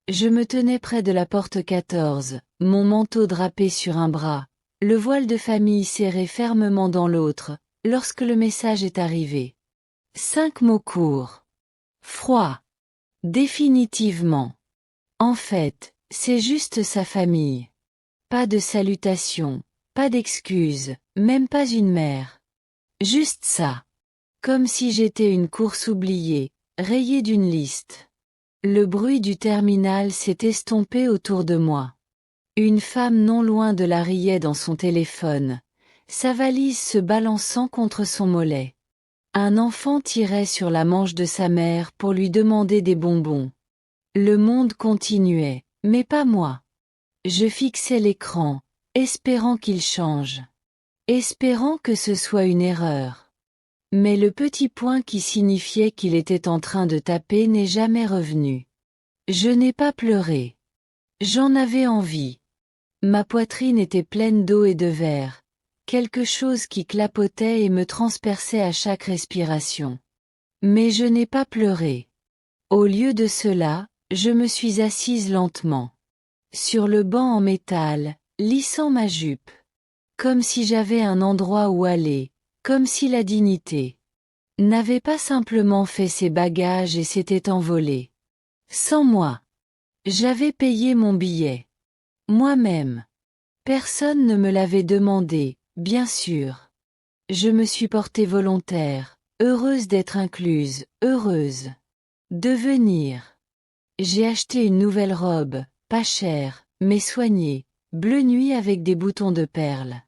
Je me tenais près de la porte 14, mon manteau drapé sur un bras, le voile de famille serré fermement dans l'autre, lorsque le message est arrivé. 5 mots courts. Froid. Définitivement. En fait, c'est juste sa famille. Pas de salutation, pas d'excuses, même pas une mère. Juste ça. Comme si j'étais une course oubliée, rayée d'une liste. Le bruit du terminal s'est estompé autour de moi. Une femme non loin de là riait dans son téléphone, sa valise se balançant contre son mollet. Un enfant tirait sur la manche de sa mère pour lui demander des bonbons. Le monde continuait, mais pas moi. Je fixais l'écran, espérant qu'il change. Espérant que ce soit une erreur. Mais le petit point qui signifiait qu'il était en train de taper n'est jamais revenu. Je n'ai pas pleuré. J'en avais envie. Ma poitrine était pleine d'eau et de verre, quelque chose qui clapotait et me transperçait à chaque respiration. Mais je n'ai pas pleuré. Au lieu de cela, je me suis assise lentement. Sur le banc en métal, lissant ma jupe. Comme si j'avais un endroit où aller, comme si la dignité n'avait pas simplement fait ses bagages et s'était envolée. Sans moi. J'avais payé mon billet. Moi-même. Personne ne me l'avait demandé, bien sûr. Je me suis portée volontaire, heureuse d'être incluse, heureuse de venir. J'ai acheté une nouvelle robe, pas chère, mais soignée, bleu nuit avec des boutons de perles.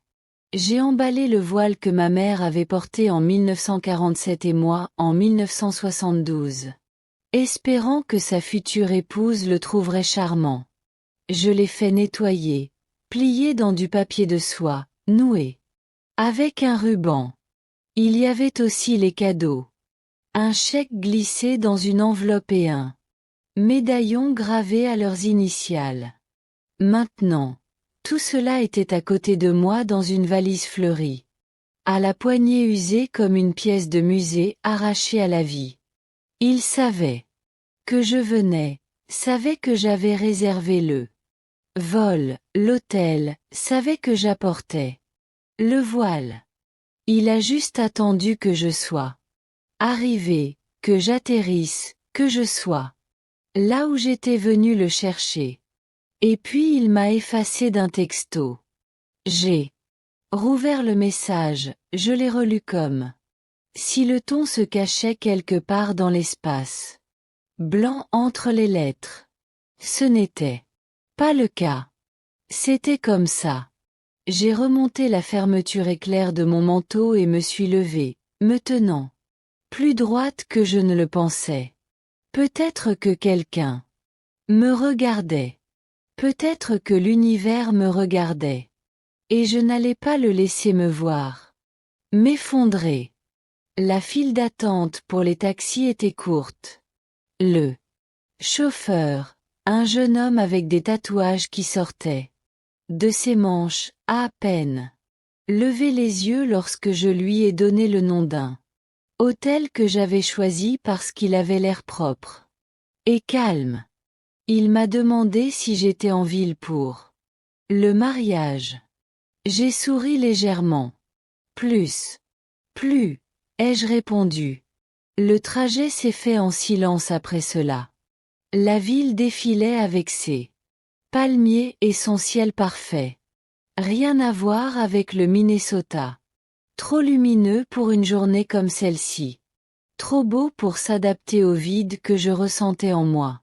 J'ai emballé le voile que ma mère avait porté en 1947 et moi en 1972. Espérant que sa future épouse le trouverait charmant. Je l'ai fait nettoyer, plié dans du papier de soie, noué. Avec un ruban. Il y avait aussi les cadeaux. Un chèque glissé dans une enveloppe et un médaillon gravé à leurs initiales. Maintenant, tout cela était à côté de moi dans une valise fleurie. À la poignée usée comme une pièce de musée arrachée à la vie. Il savait que je venais, savait que j'avais réservé le vol, l'hôtel, savait que j'apportais le voile. Il a juste attendu que je sois arrivé, que j'atterrisse, que je sois là où j'étais venu le chercher. Et puis il m'a effacé d'un texto. J'ai rouvert le message, je l'ai relu comme si le ton se cachait quelque part dans l'espace blanc entre les lettres. Ce n'était pas le cas. C'était comme ça. J'ai remonté la fermeture éclair de mon manteau et me suis levée, me tenant plus droite que je ne le pensais. Peut-être que quelqu'un me regardait. Peut-être que l'univers me regardait. Et je n'allais pas le laisser me voir. M'effondrer. La file d'attente pour les taxis était courte. Le chauffeur, un jeune homme avec des tatouages qui sortaient de ses manches, a à peine levé les yeux lorsque je lui ai donné le nom d'un hôtel que j'avais choisi parce qu'il avait l'air propre et calme. Il m'a demandé si j'étais en ville pour le mariage. J'ai souri légèrement. Plus, ai-je répondu. Le trajet s'est fait en silence après cela. La ville défilait avec ses palmiers et son ciel parfait. Rien à voir avec le Minnesota. Trop lumineux pour une journée comme celle-ci. Trop beau pour s'adapter au vide que je ressentais en moi.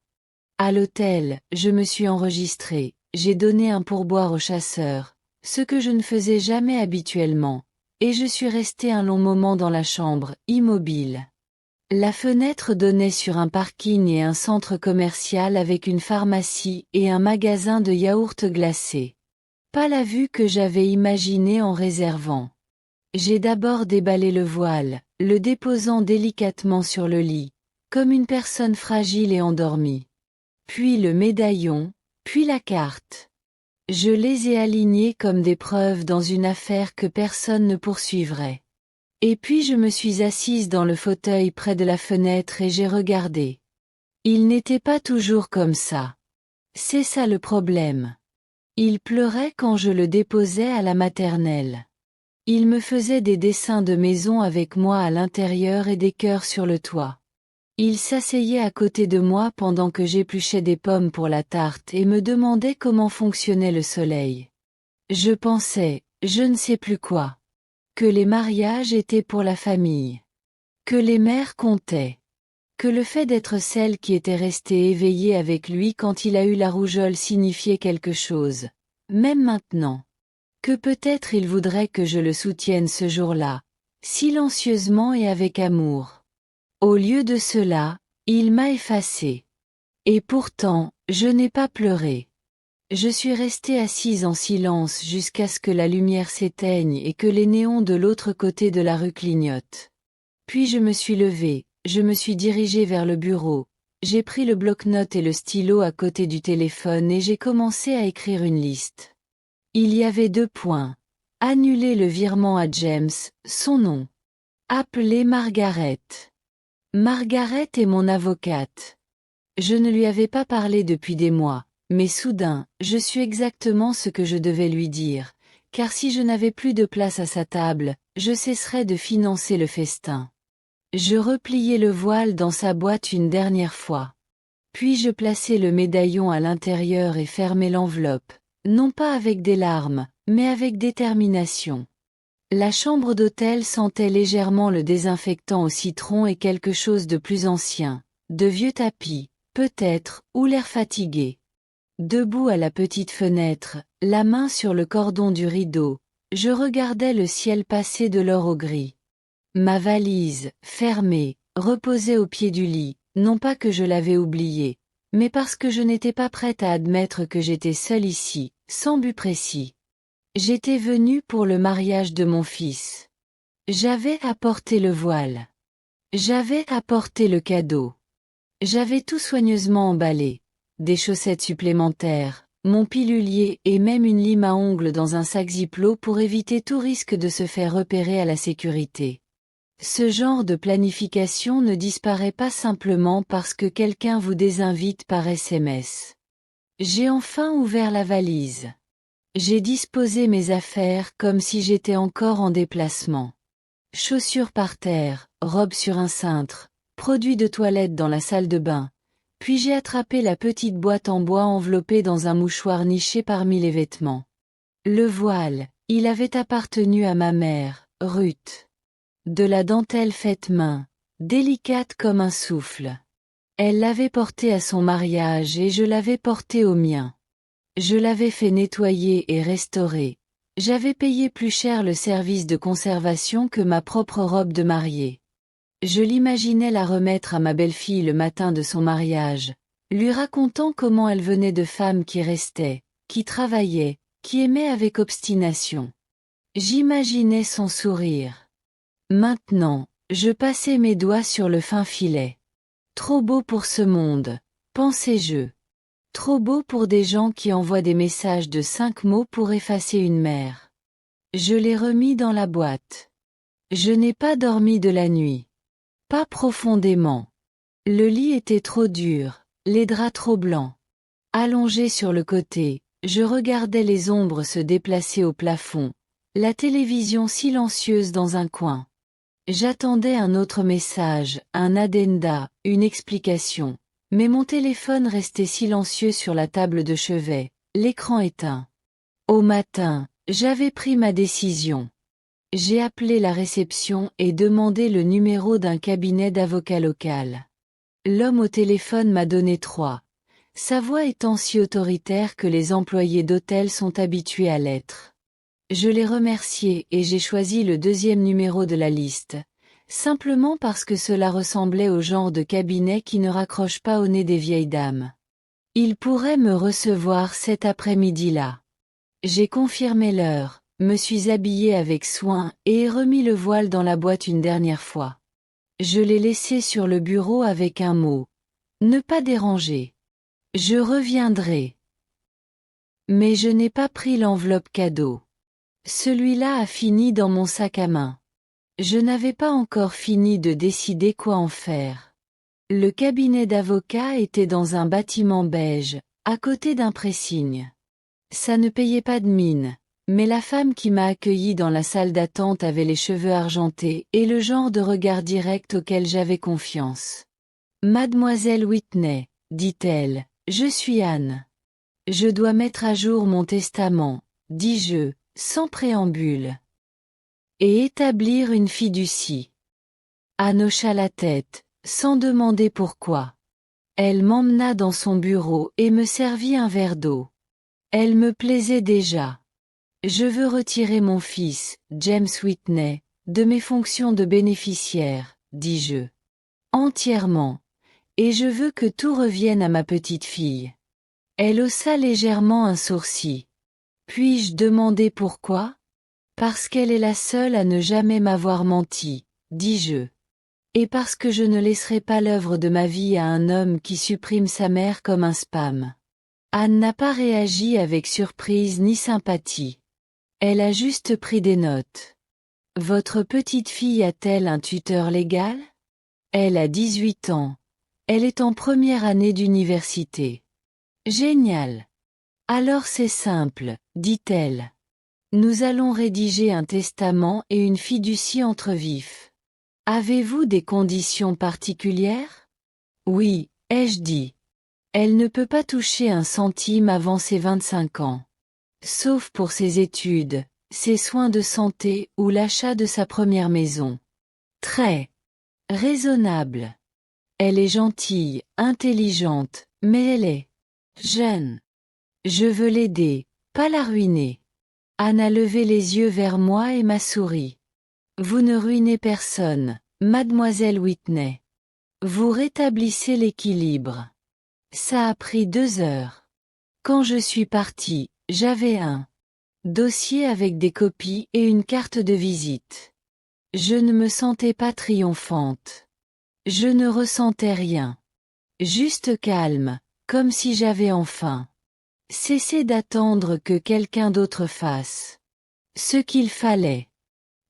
À l'hôtel, je me suis enregistrée, j'ai donné un pourboire au chasseur, ce que je ne faisais jamais habituellement, et je suis restée un long moment dans la chambre, immobile. La fenêtre donnait sur un parking et un centre commercial avec une pharmacie et un magasin de yaourts glacés. Pas la vue que j'avais imaginée en réservant. J'ai d'abord déballé le voile, le déposant délicatement sur le lit, comme une personne fragile et endormie. Puis le médaillon, puis la carte. Je les ai alignés comme des preuves dans une affaire que personne ne poursuivrait. Et puis je me suis assise dans le fauteuil près de la fenêtre et j'ai regardé. Il n'était pas toujours comme ça. C'est ça le problème. Il pleurait quand je le déposais à la maternelle. Il me faisait des dessins de maison avec moi à l'intérieur et des cœurs sur le toit. Il s'asseyait à côté de moi pendant que j'épluchais des pommes pour la tarte et me demandait comment fonctionnait le soleil. Je pensais, je ne sais plus quoi. Que les mariages étaient pour la famille. Que les mères comptaient. Que le fait d'être celle qui était restée éveillée avec lui quand il a eu la rougeole signifiait quelque chose. Même maintenant. Que peut-être il voudrait que je le soutienne ce jour-là. Silencieusement et avec amour. Au lieu de cela, il m'a effacé. Et pourtant, je n'ai pas pleuré. Je suis restée assise en silence jusqu'à ce que la lumière s'éteigne et que les néons de l'autre côté de la rue clignotent. Puis je me suis levée, je me suis dirigée vers le bureau, j'ai pris le bloc-notes et le stylo à côté du téléphone et j'ai commencé à écrire une liste. Il y avait 2 points. Annuler le virement à James, son nom. Appeler Margaret. Margaret est mon avocate. Je ne lui avais pas parlé depuis des mois, mais soudain, je suis exactement ce que je devais lui dire, car si je n'avais plus de place à sa table, je cesserais de financer le festin. Je repliai le voile dans sa boîte une dernière fois. Puis je plaçai le médaillon à l'intérieur et fermai l'enveloppe, non pas avec des larmes, mais avec détermination. La chambre d'hôtel sentait légèrement le désinfectant au citron et quelque chose de plus ancien, de vieux tapis, peut-être, ou l'air fatigué. Debout à la petite fenêtre, la main sur le cordon du rideau, je regardais le ciel passer de l'or au gris. Ma valise, fermée, reposait au pied du lit, non pas que je l'avais oubliée, mais parce que je n'étais pas prête à admettre que j'étais seule ici, sans but précis. J'étais venue pour le mariage de mon fils. J'avais apporté le voile. J'avais apporté le cadeau. J'avais tout soigneusement emballé. Des chaussettes supplémentaires, mon pilulier et même une lime à ongles dans un sac Ziploc pour éviter tout risque de se faire repérer à la sécurité. Ce genre de planification ne disparaît pas simplement parce que quelqu'un vous désinvite par SMS. J'ai enfin ouvert la valise. J'ai disposé mes affaires comme si j'étais encore en déplacement. Chaussures par terre, robe sur un cintre, produits de toilette dans la salle de bain. Puis j'ai attrapé la petite boîte en bois enveloppée dans un mouchoir niché parmi les vêtements. Le voile, il avait appartenu à ma mère, Ruth. De la dentelle faite main, délicate comme un souffle. Elle l'avait porté à son mariage et je l'avais porté au mien. Je l'avais fait nettoyer et restaurer. J'avais payé plus cher le service de conservation que ma propre robe de mariée. Je l'imaginais la remettre à ma belle-fille le matin de son mariage, lui racontant comment elle venait de femmes qui restaient, qui travaillaient, qui aimaient avec obstination. J'imaginais son sourire. Maintenant, je passais mes doigts sur le fin filet. Trop beau pour ce monde, pensais-je. Trop beau pour des gens qui envoient des messages de 5 mots pour effacer une mère. Je l'ai remis dans la boîte. Je n'ai pas dormi de la nuit. Pas profondément. Le lit était trop dur, les draps trop blancs. Allongé sur le côté, je regardais les ombres se déplacer au plafond, la télévision silencieuse dans un coin. J'attendais un autre message, un addenda, une explication. Mais mon téléphone restait silencieux sur la table de chevet, l'écran éteint. Au matin, j'avais pris ma décision. J'ai appelé la réception et demandé le numéro d'un cabinet d'avocat local. L'homme au téléphone m'a donné 3. Sa voix étant si autoritaire que les employés d'hôtel sont habitués à l'être. Je l'ai remercié et j'ai choisi le 2e numéro de la liste. Simplement parce que cela ressemblait au genre de cabinet qui ne raccroche pas au nez des vieilles dames. Il pourrait me recevoir cet après-midi-là. J'ai confirmé l'heure, me suis habillée avec soin et ai remis le voile dans la boîte une dernière fois. Je l'ai laissé sur le bureau avec un mot. Ne pas déranger. Je reviendrai. Mais je n'ai pas pris l'enveloppe cadeau. Celui-là a fini dans mon sac à main. Je n'avais pas encore fini de décider quoi en faire. Le cabinet d'avocat était dans un bâtiment beige, à côté d'un pressing. Ça ne payait pas de mine, mais la femme qui m'a accueilli dans la salle d'attente avait les cheveux argentés et le genre de regard direct auquel j'avais confiance. Mademoiselle Whitney, dit-elle, je suis Anne. Je dois mettre à jour mon testament, dis-je, sans préambule. Et établir une fiducie. Anne hocha la tête, sans demander pourquoi. Elle m'emmena dans son bureau et me servit un verre d'eau. Elle me plaisait déjà. Je veux retirer mon fils, James Whitney, de mes fonctions de bénéficiaire, dis-je. Entièrement. Et je veux que tout revienne à ma petite fille. Elle haussa légèrement un sourcil. Puis-je demander pourquoi? Parce qu'elle est la seule à ne jamais m'avoir menti, dis-je. Et parce que je ne laisserai pas l'œuvre de ma vie à un homme qui supprime sa mère comme un spam. Anne n'a pas réagi avec surprise ni sympathie. Elle a juste pris des notes. Votre petite fille a-t-elle un tuteur légal? Elle a 18 ans. Elle est en première année d'université. Génial. Alors c'est simple, dit-elle. Nous allons rédiger un testament et une fiducie entre vifs. Avez-vous des conditions particulières? Oui, ai-je dit. Elle ne peut pas toucher un centime avant ses 25 ans. Sauf pour ses études, ses soins de santé ou l'achat de sa première maison. Très raisonnable. Elle est gentille, intelligente, mais elle est jeune. Je veux l'aider, pas la ruiner. Anne a levé les yeux vers moi et m'a souri. Vous ne ruinez personne, mademoiselle Whitney. Vous rétablissez l'équilibre. Ça a pris 2 heures. Quand je suis partie, j'avais un dossier avec des copies et une carte de visite. Je ne me sentais pas triomphante. Je ne ressentais rien. Juste calme, comme si j'avais enfin cessé d'attendre que quelqu'un d'autre fasse ce qu'il fallait.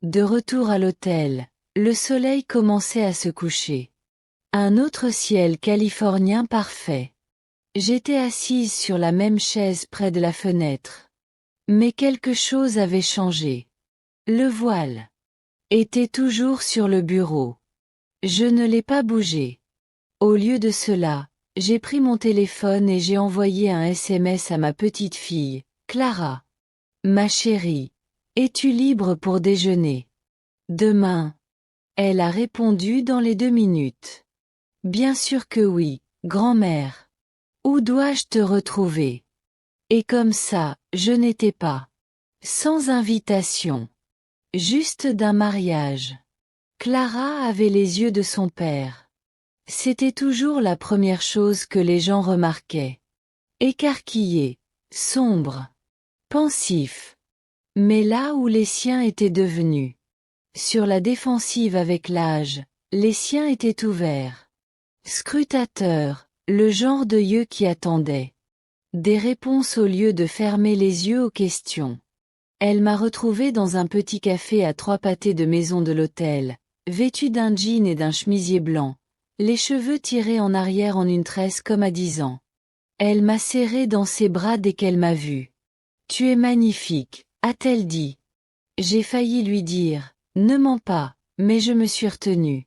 De retour à l'hôtel, le soleil commençait à se coucher. Un autre ciel californien parfait. J'étais assise sur la même chaise près de la fenêtre. Mais quelque chose avait changé. Le voile était toujours sur le bureau. Je ne l'ai pas bougé. Au lieu de cela, j'ai pris mon téléphone et j'ai envoyé un SMS à ma petite fille, Clara. Ma chérie, es-tu libre pour déjeuner? Demain. Elle a répondu dans les 2 minutes. Bien sûr que oui, grand-mère. Où dois-je te retrouver? Et comme ça, je n'étais pas sans invitation. Juste d'un mariage. Clara avait les yeux de son père. C'était toujours la première chose que les gens remarquaient. Écarquillé, sombre, pensif. Mais là où les siens étaient devenus sur la défensive avec l'âge, les siens étaient ouverts. Scrutateurs, le genre de yeux qui attendait des réponses au lieu de fermer les yeux aux questions. Elle m'a retrouvé dans un petit café à 3 pâtés de maison de l'hôtel, vêtue d'un jean et d'un chemisier blanc, les cheveux tirés en arrière en une tresse comme à 10 ans. Elle m'a serré dans ses bras dès qu'elle m'a vu. Tu es magnifique, a-t-elle dit. J'ai failli lui dire, ne mens pas, mais je me suis retenue.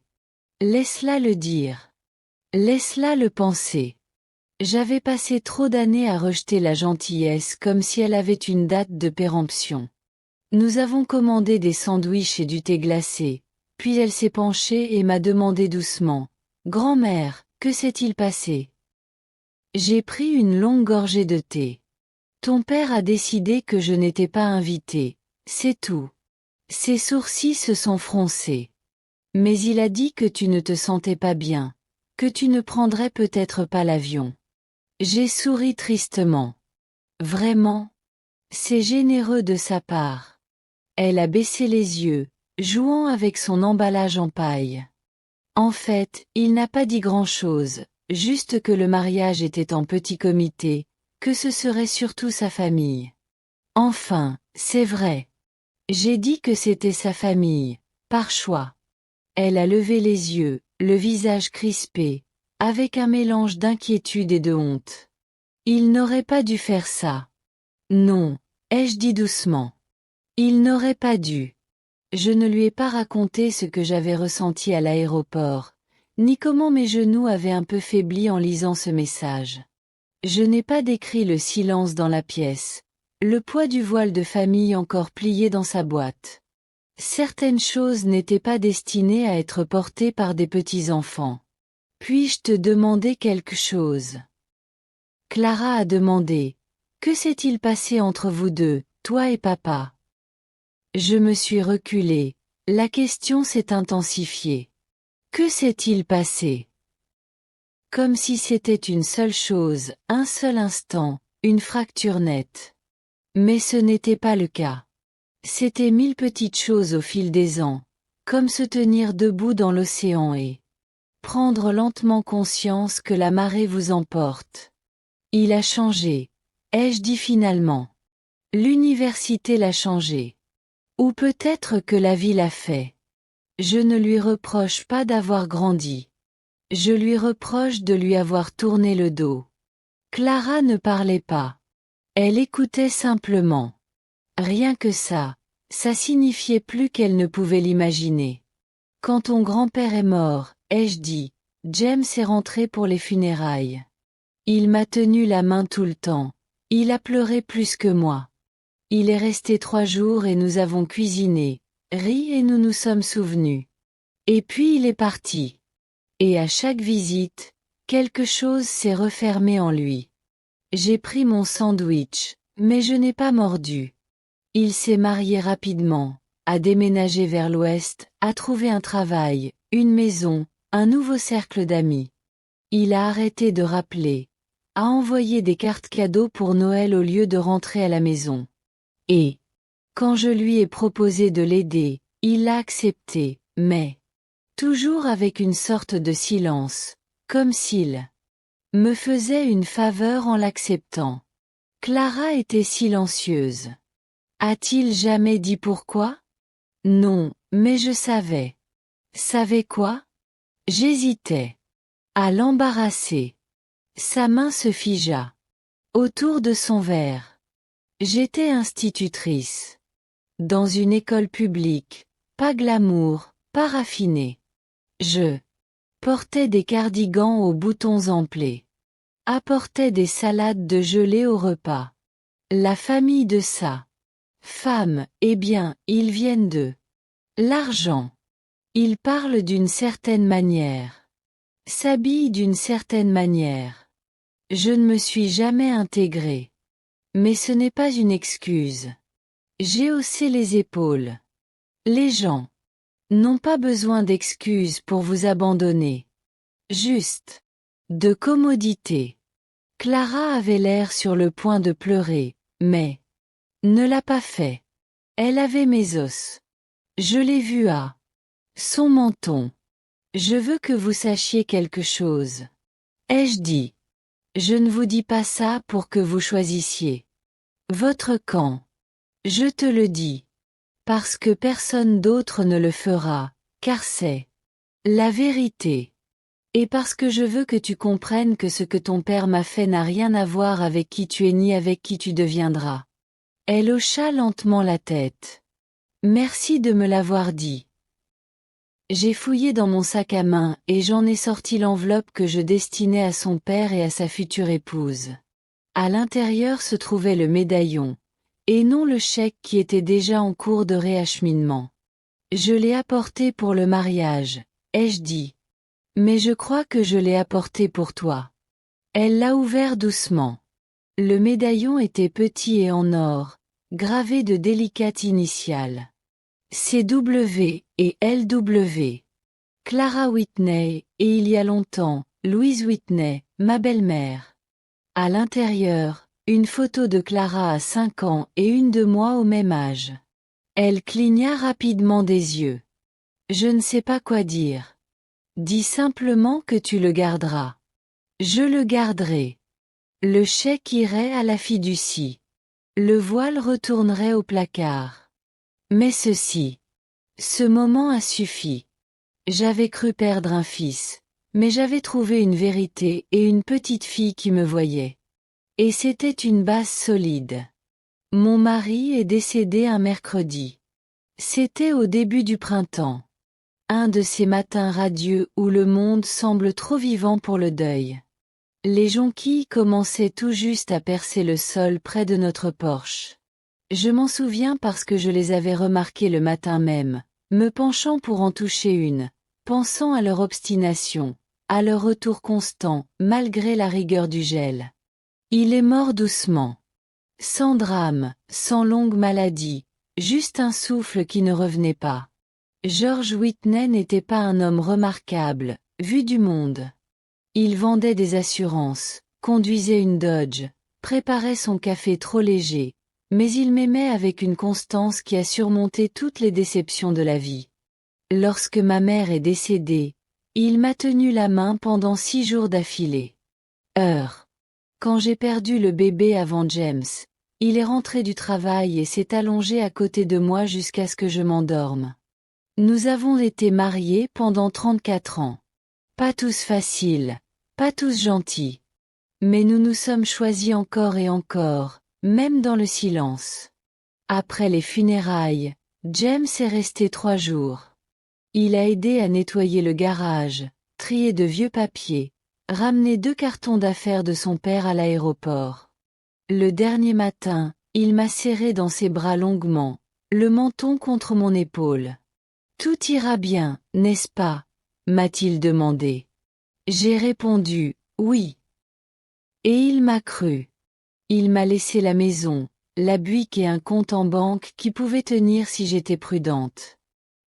Laisse-la le dire. Laisse-la le penser. J'avais passé trop d'années à rejeter la gentillesse comme si elle avait une date de péremption. Nous avons commandé des sandwichs et du thé glacé, puis elle s'est penchée et m'a demandé doucement, « Grand-mère, que s'est-il passé ?» J'ai pris une longue gorgée de thé. Ton père a décidé que je n'étais pas invitée, c'est tout. Ses sourcils se sont froncés. Mais il a dit que tu ne te sentais pas bien, que tu ne prendrais peut-être pas l'avion. J'ai souri tristement. Vraiment? C'est généreux de sa part. Elle a baissé les yeux, jouant avec son emballage en paille. En fait, il n'a pas dit grand-chose, juste que le mariage était en petit comité, que ce serait surtout sa famille. Enfin, c'est vrai. J'ai dit que c'était sa famille, par choix. Elle a levé les yeux, le visage crispé, avec un mélange d'inquiétude et de honte. Il n'aurait pas dû faire ça. Non, ai-je dit doucement. Il n'aurait pas dû. Je ne lui ai pas raconté ce que j'avais ressenti à l'aéroport, ni comment mes genoux avaient un peu faibli en lisant ce message. Je n'ai pas décrit le silence dans la pièce, le poids du voile de famille encore plié dans sa boîte. Certaines choses n'étaient pas destinées à être portées par des petits-enfants. Puis-je te demander quelque chose? Clara a demandé. Que s'est-il passé entre vous deux, toi et papa? Je me suis reculée. La question s'est intensifiée. Que s'est-il passé? Comme si c'était une seule chose, un seul instant, une fracture nette. Mais ce n'était pas le cas. C'était 1000 petites choses au fil des ans, comme se tenir debout dans l'océan et prendre lentement conscience que la marée vous emporte. Il a changé, ai-je dit finalement. L'université l'a changé. Ou peut-être que la vie l'a fait. Je ne lui reproche pas d'avoir grandi. Je lui reproche de lui avoir tourné le dos. Clara ne parlait pas. Elle écoutait simplement. Rien que ça signifiait plus qu'elle ne pouvait l'imaginer. Quand ton grand-père est mort, ai-je dit, James est rentré pour les funérailles. Il m'a tenu la main tout le temps. Il a pleuré plus que moi. Il est resté 3 jours et nous avons cuisiné, ri et nous nous sommes souvenus. Et puis il est parti. Et à chaque visite, quelque chose s'est refermé en lui. J'ai pris mon sandwich, mais je n'ai pas mordu. Il s'est marié rapidement, a déménagé vers l'ouest, a trouvé un travail, une maison, un nouveau cercle d'amis. Il a arrêté de rappeler, a envoyé des cartes cadeaux pour Noël au lieu de rentrer à la maison. Et, quand je lui ai proposé de l'aider, il l'a accepté, mais toujours avec une sorte de silence, comme s'il me faisait une faveur en l'acceptant. Clara était silencieuse. A-t-il jamais dit pourquoi? Non, mais je savais. Savais quoi? J'hésitais. À l'embarrasser. Sa main se figea. Autour de son verre. J'étais institutrice. Dans une école publique, pas glamour, pas raffiné. Je portais des cardigans aux boutons emplés. Apportais des salades de gelée au repas. La famille de sa femme, eh bien, ils viennent de l'argent. Ils parlent d'une certaine manière. S'habillent d'une certaine manière. Je ne me suis jamais intégrée. Mais ce n'est pas une excuse. J'ai haussé les épaules. Les gens n'ont pas besoin d'excuses pour vous abandonner. Juste de commodité. Clara avait l'air sur le point de pleurer, mais ne l'a pas fait. Elle avait mes os. Je l'ai vu à son menton. Je veux que vous sachiez quelque chose. Ai-je dit? Je ne vous dis pas ça pour que vous choisissiez votre camp. Je te le dis. Parce que personne d'autre ne le fera, car c'est la vérité. Et parce que je veux que tu comprennes que ce que ton père m'a fait n'a rien à voir avec qui tu es ni avec qui tu deviendras. Elle hocha lentement la tête. Merci de me l'avoir dit. J'ai fouillé dans mon sac à main et j'en ai sorti l'enveloppe que je destinais à son père et à sa future épouse. À l'intérieur se trouvait le médaillon, et non le chèque qui était déjà en cours de réacheminement. Je l'ai apporté pour le mariage, ai-je dit. Mais je crois que je l'ai apporté pour toi. Elle l'a ouvert doucement. Le médaillon était petit et en or, gravé de délicates initiales. CW et LW. Clara Whitney, et il y a longtemps, Louise Whitney, ma belle-mère. À l'intérieur, une photo de Clara à 5 ans et une de moi au même âge. Elle cligna rapidement des yeux. Je ne sais pas quoi dire. Dis simplement que tu le garderas. Je le garderai. Le chèque irait à la fiducie. Le voile retournerait au placard. Mais ce moment a suffi. J'avais cru perdre un fils, mais j'avais trouvé une vérité et une petite fille qui me voyait. Et c'était une base solide. Mon mari est décédé un mercredi. C'était au début du printemps. Un de ces matins radieux où le monde semble trop vivant pour le deuil. Les jonquilles commençaient tout juste à percer le sol près de notre porche. Je m'en souviens parce que je les avais remarquées le matin même, me penchant pour en toucher une, pensant à leur obstination, à leur retour constant, malgré la rigueur du gel. Il est mort doucement. Sans drame, sans longue maladie, juste un souffle qui ne revenait pas. George Whitney n'était pas un homme remarquable, vu du monde. Il vendait des assurances, conduisait une Dodge, préparait son café trop léger, mais il m'aimait avec une constance qui a surmonté toutes les déceptions de la vie. Lorsque ma mère est décédée, il m'a tenu la main pendant 6 jours d'affilée. Quand j'ai perdu le bébé avant James, il est rentré du travail et s'est allongé à côté de moi jusqu'à ce que je m'endorme. Nous avons été mariés pendant 34 ans. Pas tous faciles, pas tous gentils. Mais nous nous sommes choisis encore et encore, même dans le silence. Après les funérailles, James est resté 3 jours. Il a aidé à nettoyer le garage, trier de vieux papiers, ramener 2 cartons d'affaires de son père à l'aéroport. Le dernier matin, il m'a serré dans ses bras longuement, le menton contre mon épaule. « Tout ira bien, n'est-ce pas ?» m'a-t-il demandé. J'ai répondu « oui ». Et il m'a cru. Il m'a laissé la maison, la buick et un compte en banque qui pouvait tenir si j'étais prudente.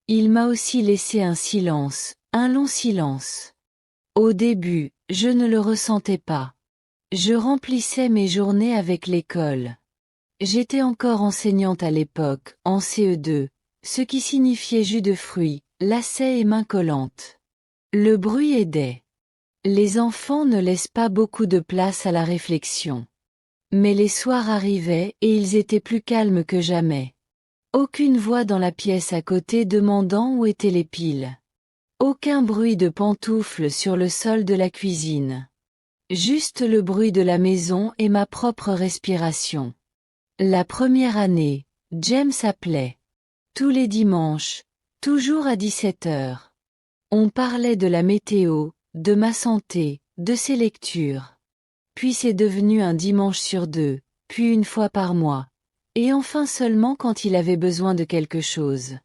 Il m'a aussi laissé un silence, un long silence. Au début, je ne le ressentais pas. Je remplissais mes journées avec l'école. J'étais encore enseignante à l'époque, en CE2, ce qui signifiait jus de fruits, lacets et mains collantes. Le bruit aidait. Les enfants ne laissent pas beaucoup de place à la réflexion. Mais les soirs arrivaient et ils étaient plus calmes que jamais. Aucune voix dans la pièce à côté demandant où étaient les piles. Aucun bruit de pantoufles sur le sol de la cuisine. Juste le bruit de la maison et ma propre respiration. La première année, James appelait. Tous les dimanches, toujours à 17 heures. On parlait de la météo, de ma santé, de ses lectures. Puis c'est devenu un dimanche sur 2, puis une fois par mois. Et enfin seulement quand il avait besoin de quelque chose.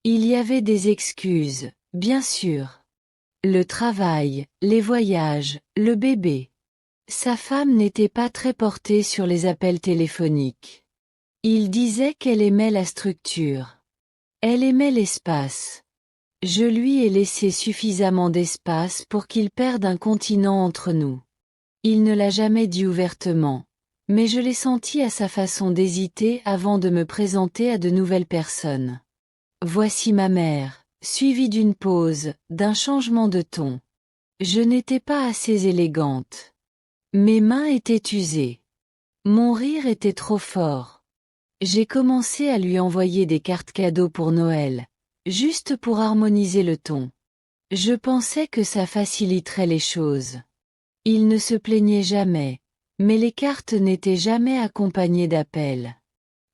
Il y avait des excuses, bien sûr. Le travail, les voyages, le bébé. Sa femme n'était pas très portée sur les appels téléphoniques. Il disait qu'elle aimait la structure. Elle aimait l'espace. Je lui ai laissé suffisamment d'espace pour qu'il perde un continent entre nous. Il ne l'a jamais dit ouvertement, mais je l'ai senti à sa façon d'hésiter avant de me présenter à de nouvelles personnes. Voici ma mère, suivie d'une pause, d'un changement de ton. Je n'étais pas assez élégante. Mes mains étaient usées. Mon rire était trop fort. J'ai commencé à lui envoyer des cartes cadeaux pour Noël, juste pour harmoniser le ton. Je pensais que ça faciliterait les choses. Il ne se plaignait jamais, mais les cartes n'étaient jamais accompagnées d'appels.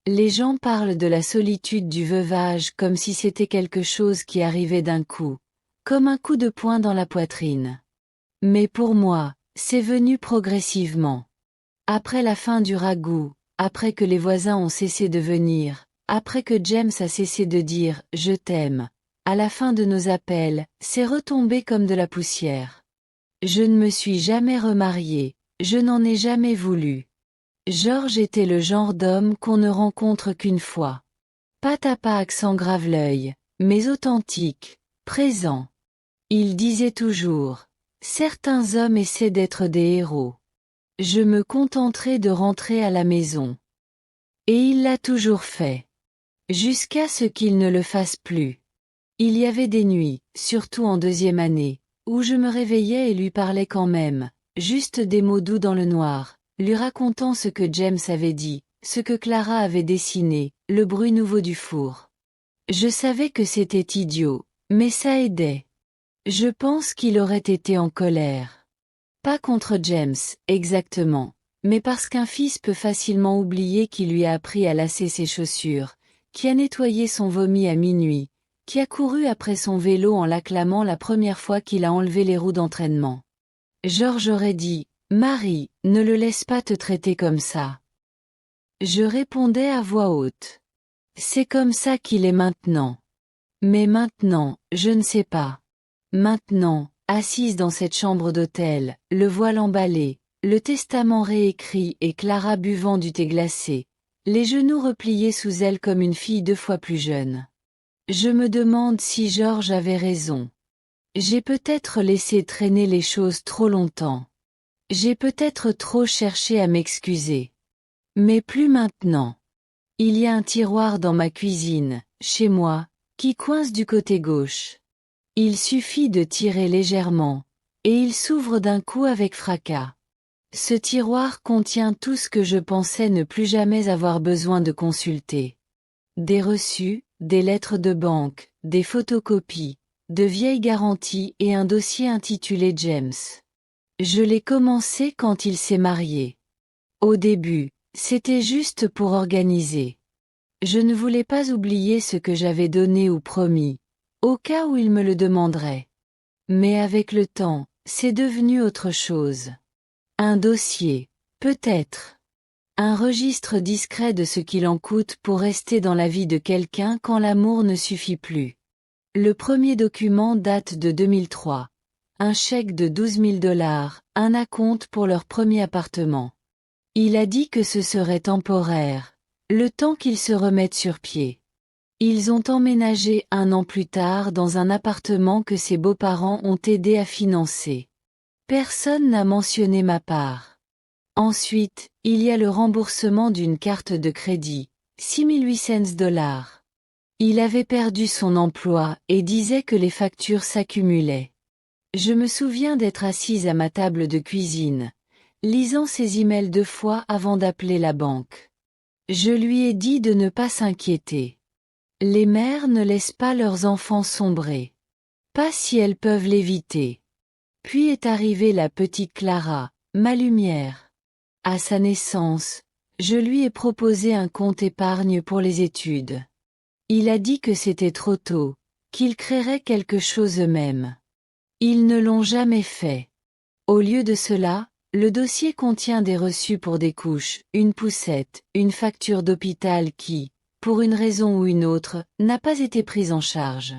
Les gens parlent de la solitude du veuvage comme si c'était quelque chose qui arrivait d'un coup, comme un coup de poing dans la poitrine. Mais pour moi, c'est venu progressivement. Après la fin du ragoût, après que les voisins ont cessé de venir, après que James a cessé de dire « je t'aime », à la fin de nos appels, c'est retombé comme de la poussière. Je ne me suis jamais remariée, je n'en ai jamais voulu. George était le genre d'homme qu'on ne rencontre qu'une fois. Pas à accent grave-l'œil, mais authentique, présent. Il disait toujours, certains hommes essaient d'être des héros. Je me contenterai de rentrer à la maison. Et il l'a toujours fait. Jusqu'à ce qu'il ne le fasse plus. Il y avait des nuits, surtout en 2e année, où je me réveillais et lui parlais quand même, juste des mots doux dans le noir, lui racontant ce que James avait dit, ce que Clara avait dessiné, le bruit nouveau du four. Je savais que c'était idiot, mais ça aidait. Je pense qu'il aurait été en colère. Pas contre James, exactement, mais parce qu'un fils peut facilement oublier qui lui a appris à lasser ses chaussures, qui a nettoyé son vomi à minuit, qui a couru après son vélo en l'acclamant la première fois qu'il a enlevé les roues d'entraînement. Georges aurait dit, « Marie, ne le laisse pas te traiter comme ça. » Je répondais à voix haute. C'est comme ça qu'il est maintenant. Mais maintenant, je ne sais pas. Maintenant, assise dans cette chambre d'hôtel, le voile emballé, le testament réécrit et Clara buvant du thé glacé, les genoux repliés sous elle comme une fille 2 fois plus jeune. Je me demande si Georges avait raison. J'ai peut-être laissé traîner les choses trop longtemps. J'ai peut-être trop cherché à m'excuser. Mais plus maintenant. Il y a un tiroir dans ma cuisine, chez moi, qui coince du côté gauche. Il suffit de tirer légèrement, et il s'ouvre d'un coup avec fracas. Ce tiroir contient tout ce que je pensais ne plus jamais avoir besoin de consulter. Des reçus, des lettres de banque, des photocopies, de vieilles garanties et un dossier intitulé James. Je l'ai commencé quand il s'est marié. Au début, c'était juste pour organiser. Je ne voulais pas oublier ce que j'avais donné ou promis, au cas où il me le demanderait. Mais avec le temps, c'est devenu autre chose. Un dossier, peut-être. Un registre discret de ce qu'il en coûte pour rester dans la vie de quelqu'un quand l'amour ne suffit plus. Le premier document date de 2003. Un chèque de 12 000 $, un acompte pour leur premier appartement. Il a dit que ce serait temporaire, le temps qu'ils se remettent sur pied. Ils ont emménagé 1 an plus tard dans un appartement que ses beaux-parents ont aidé à financer. Personne n'a mentionné ma part. Ensuite, il y a le remboursement d'une carte de crédit, 6 800 $. Il avait perdu son emploi et disait que les factures s'accumulaient. Je me souviens d'être assise à ma table de cuisine, lisant ses emails 2 fois avant d'appeler la banque. Je lui ai dit de ne pas s'inquiéter. Les mères ne laissent pas leurs enfants sombrer. Pas si elles peuvent l'éviter. Puis est arrivée la petite Clara, ma lumière. À sa naissance, je lui ai proposé un compte épargne pour les études. Il a dit que c'était trop tôt, qu'ils créeraient quelque chose eux-mêmes. Ils ne l'ont jamais fait. Au lieu de cela, le dossier contient des reçus pour des couches, une poussette, une facture d'hôpital qui, pour une raison ou une autre, n'a pas été prise en charge.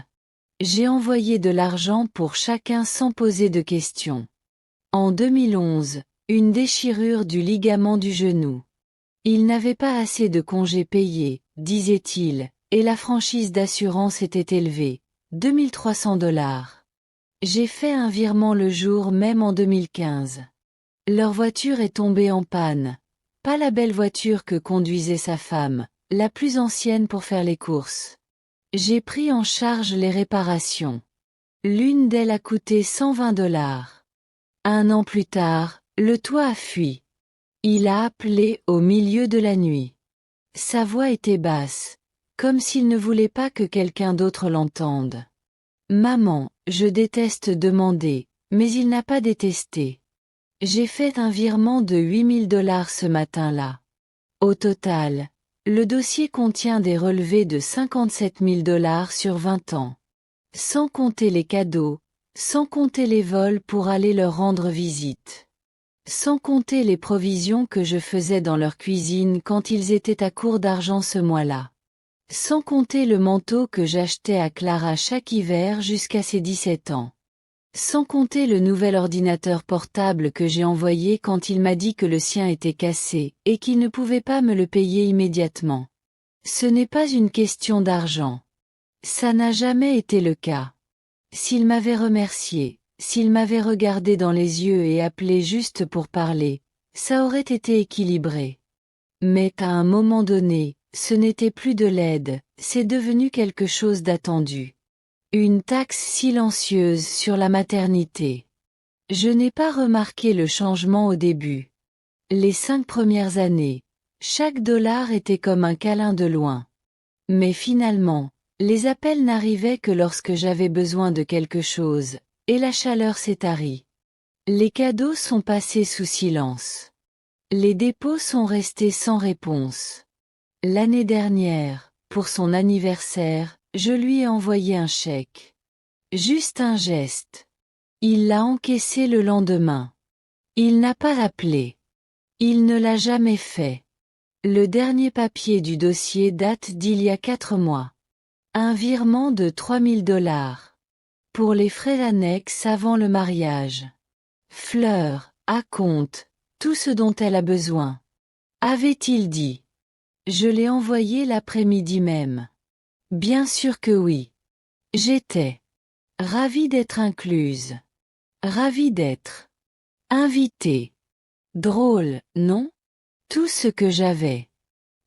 J'ai envoyé de l'argent pour chacun sans poser de questions. En 2011, une déchirure du ligament du genou. Il n'avait pas assez de congés payés, disait-il, et la franchise d'assurance était élevée, 2 300 $. J'ai fait un virement le jour même en 2015. Leur voiture est tombée en panne. Pas la belle voiture que conduisait sa femme, la plus ancienne pour faire les courses. J'ai pris en charge les réparations. L'une d'elles a coûté 120 $. 1 an plus tard, le toit a fui. Il a appelé au milieu de la nuit. Sa voix était basse, comme s'il ne voulait pas que quelqu'un d'autre l'entende. Maman, je déteste demander, mais il n'a pas détesté. J'ai fait un virement de 8 000 $ ce matin-là. Au total, le dossier contient des relevés de 57 000 $ sur 20 ans. Sans compter les cadeaux, sans compter les vols pour aller leur rendre visite. Sans compter les provisions que je faisais dans leur cuisine quand ils étaient à court d'argent ce mois-là. Sans compter le manteau que j'achetais à Clara chaque hiver jusqu'à ses 17 ans. Sans compter le nouvel ordinateur portable que j'ai envoyé quand il m'a dit que le sien était cassé et qu'il ne pouvait pas me le payer immédiatement. Ce n'est pas une question d'argent. Ça n'a jamais été le cas. S'il m'avait remercié, s'il m'avait regardé dans les yeux et appelé juste pour parler, ça aurait été équilibré. Mais à un moment donné, ce n'était plus de l'aide, c'est devenu quelque chose d'attendu. Une taxe silencieuse sur la maternité. Je n'ai pas remarqué le changement au début. Les 5 premières années, chaque dollar était comme un câlin de loin. Mais finalement, les appels n'arrivaient que lorsque j'avais besoin de quelque chose, et la chaleur s'est tarie. Les cadeaux sont passés sous silence. Les dépôts sont restés sans réponse. L'année dernière, pour son anniversaire, je lui ai envoyé un chèque. Juste un geste. Il l'a encaissé le lendemain. Il n'a pas appelé. Il ne l'a jamais fait. Le dernier papier du dossier date d'il y a 4 mois. Un virement de $3000. Pour les frais annexes avant le mariage. Fleurs, acompte, tout ce dont elle a besoin. Avait-il dit? Je l'ai envoyé l'après-midi même. Bien sûr que oui. J'étais ravie d'être incluse. Ravie d'être invitée. Drôle, non? Tout ce que j'avais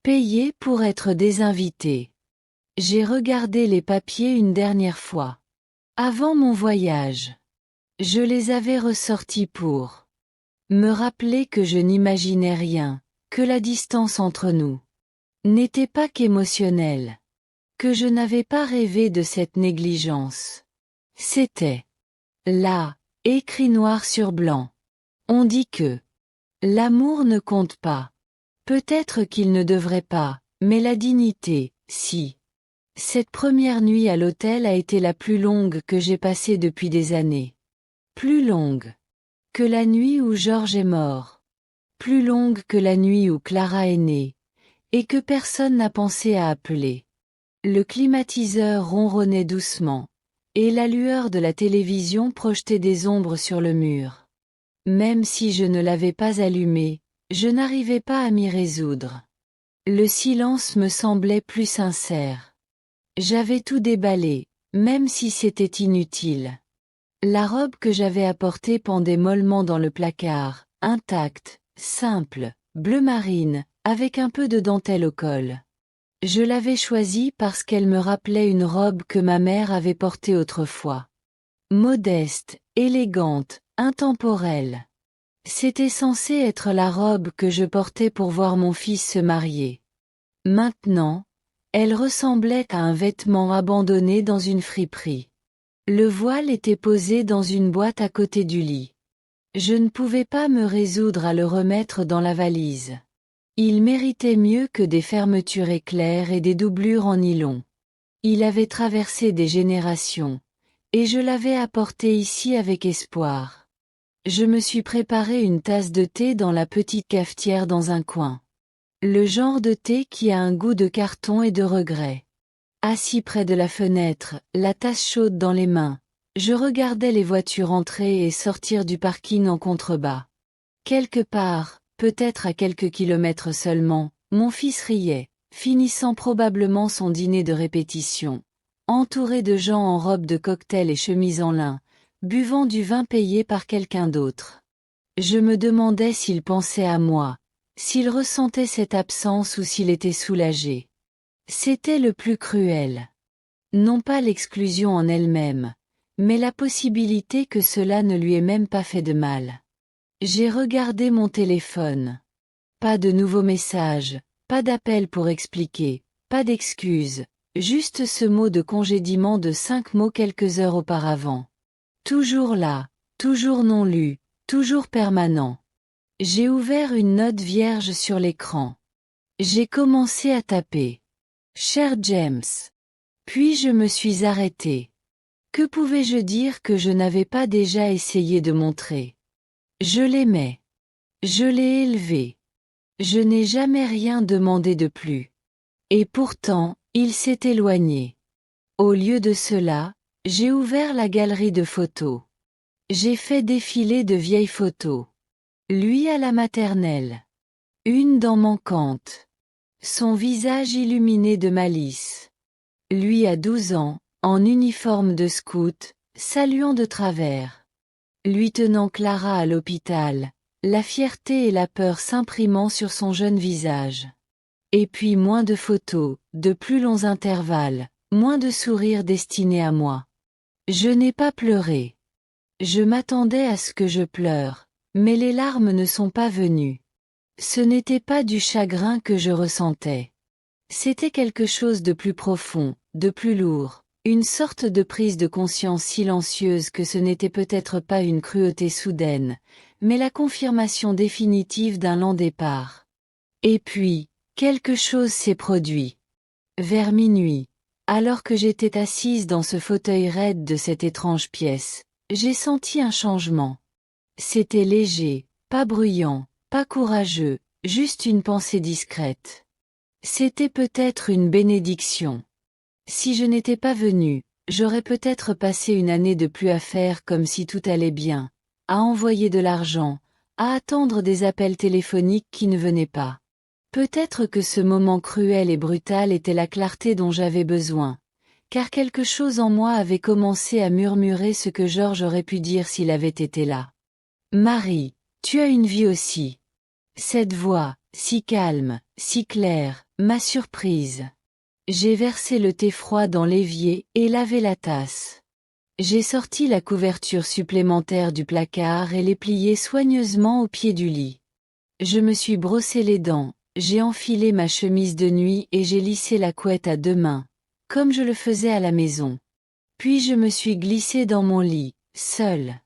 payé pour être désinvitée. J'ai regardé les papiers une dernière fois. Avant mon voyage. Je les avais ressortis pour me rappeler que je n'imaginais rien, que la distance entre nous n'était pas qu'émotionnelle, que je n'avais pas rêvé de cette négligence. C'était là, écrit noir sur blanc. On dit que l'amour ne compte pas. Peut-être qu'il ne devrait pas, mais la dignité, si. Cette première nuit à l'hôtel a été la plus longue que j'ai passée depuis des années. Plus longue que la nuit où Georges est mort. Plus longue que la nuit où Clara est née. Et que personne n'a pensé à appeler. Le climatiseur ronronnait doucement. Et la lueur de la télévision projetait des ombres sur le mur. Même si je ne l'avais pas allumé, je n'arrivais pas à m'y résoudre. Le silence me semblait plus sincère. J'avais tout déballé, même si c'était inutile. La robe que j'avais apportée pendait mollement dans le placard, intacte, simple, bleu marine, avec un peu de dentelle au col. Je l'avais choisie parce qu'elle me rappelait une robe que ma mère avait portée autrefois. Modeste, élégante, intemporelle. C'était censé être la robe que je portais pour voir mon fils se marier. Maintenant, elle ressemblait à un vêtement abandonné dans une friperie. Le voile était posé dans une boîte à côté du lit. Je ne pouvais pas me résoudre à le remettre dans la valise. Il méritait mieux que des fermetures éclairs et des doublures en nylon. Il avait traversé des générations, et je l'avais apporté ici avec espoir. Je me suis préparé une tasse de thé dans la petite cafetière dans un coin. Le genre de thé qui a un goût de carton et de regret. Assis près de la fenêtre, la tasse chaude dans les mains, je regardais les voitures entrer et sortir du parking en contrebas. Quelque part, peut-être à quelques kilomètres seulement, mon fils riait, finissant probablement son dîner de répétition, entouré de gens en robe de cocktail et chemise en lin, buvant du vin payé par quelqu'un d'autre. Je me demandais s'il pensait à moi, s'il ressentait cette absence ou s'il était soulagé. C'était le plus cruel. Non pas l'exclusion en elle-même, mais la possibilité que cela ne lui ait même pas fait de mal. J'ai regardé mon téléphone. Pas de nouveaux messages, pas d'appel pour expliquer, pas d'excuses, juste ce mot de congédiement de 5 mots quelques heures auparavant. Toujours là, toujours non lu, toujours permanent. J'ai ouvert une note vierge sur l'écran. J'ai commencé à taper. Cher James. Puis je me suis arrêté. Que pouvais-je dire que je n'avais pas déjà essayé de montrer? Je l'aimais. Je l'ai élevé. Je n'ai jamais rien demandé de plus. Et pourtant, il s'est éloigné. Au lieu de cela, j'ai ouvert la galerie de photos. J'ai fait défiler de vieilles photos. Lui à la maternelle. Une dent manquante. Son visage illuminé de malice. Lui à 12 ans, en uniforme de scout, saluant de travers. Lui tenant Clara à l'hôpital, la fierté et la peur s'imprimant sur son jeune visage. Et puis moins de photos, de plus longs intervalles, moins de sourires destinés à moi. Je n'ai pas pleuré. Je m'attendais à ce que je pleure, mais les larmes ne sont pas venues. Ce n'était pas du chagrin que je ressentais. C'était quelque chose de plus profond, de plus lourd, Une sorte de prise de conscience silencieuse que ce n'était peut-être pas une cruauté soudaine, mais la confirmation définitive d'un lent départ. Et puis, quelque chose s'est produit. Vers minuit, alors que j'étais assise dans ce fauteuil raide de cette étrange pièce, j'ai senti un changement. C'était léger, pas bruyant, pas courageux, juste une pensée discrète. C'était peut-être une bénédiction. Si je n'étais pas venue, j'aurais peut-être passé une année de plus à faire comme si tout allait bien, à envoyer de l'argent, à attendre des appels téléphoniques qui ne venaient pas. Peut-être que ce moment cruel et brutal était la clarté dont j'avais besoin, car quelque chose en moi avait commencé à murmurer ce que Georges aurait pu dire s'il avait été là. Marie, tu as une vie aussi. Cette voix, si calme, si claire, m'a surprise. J'ai versé le thé froid dans l'évier et lavé la tasse. J'ai sorti la couverture supplémentaire du placard et l'ai pliée soigneusement au pied du lit. Je me suis brossé les dents, j'ai enfilé ma chemise de nuit et j'ai lissé la couette à 2 mains, comme je le faisais à la maison. Puis je me suis glissée dans mon lit, seule.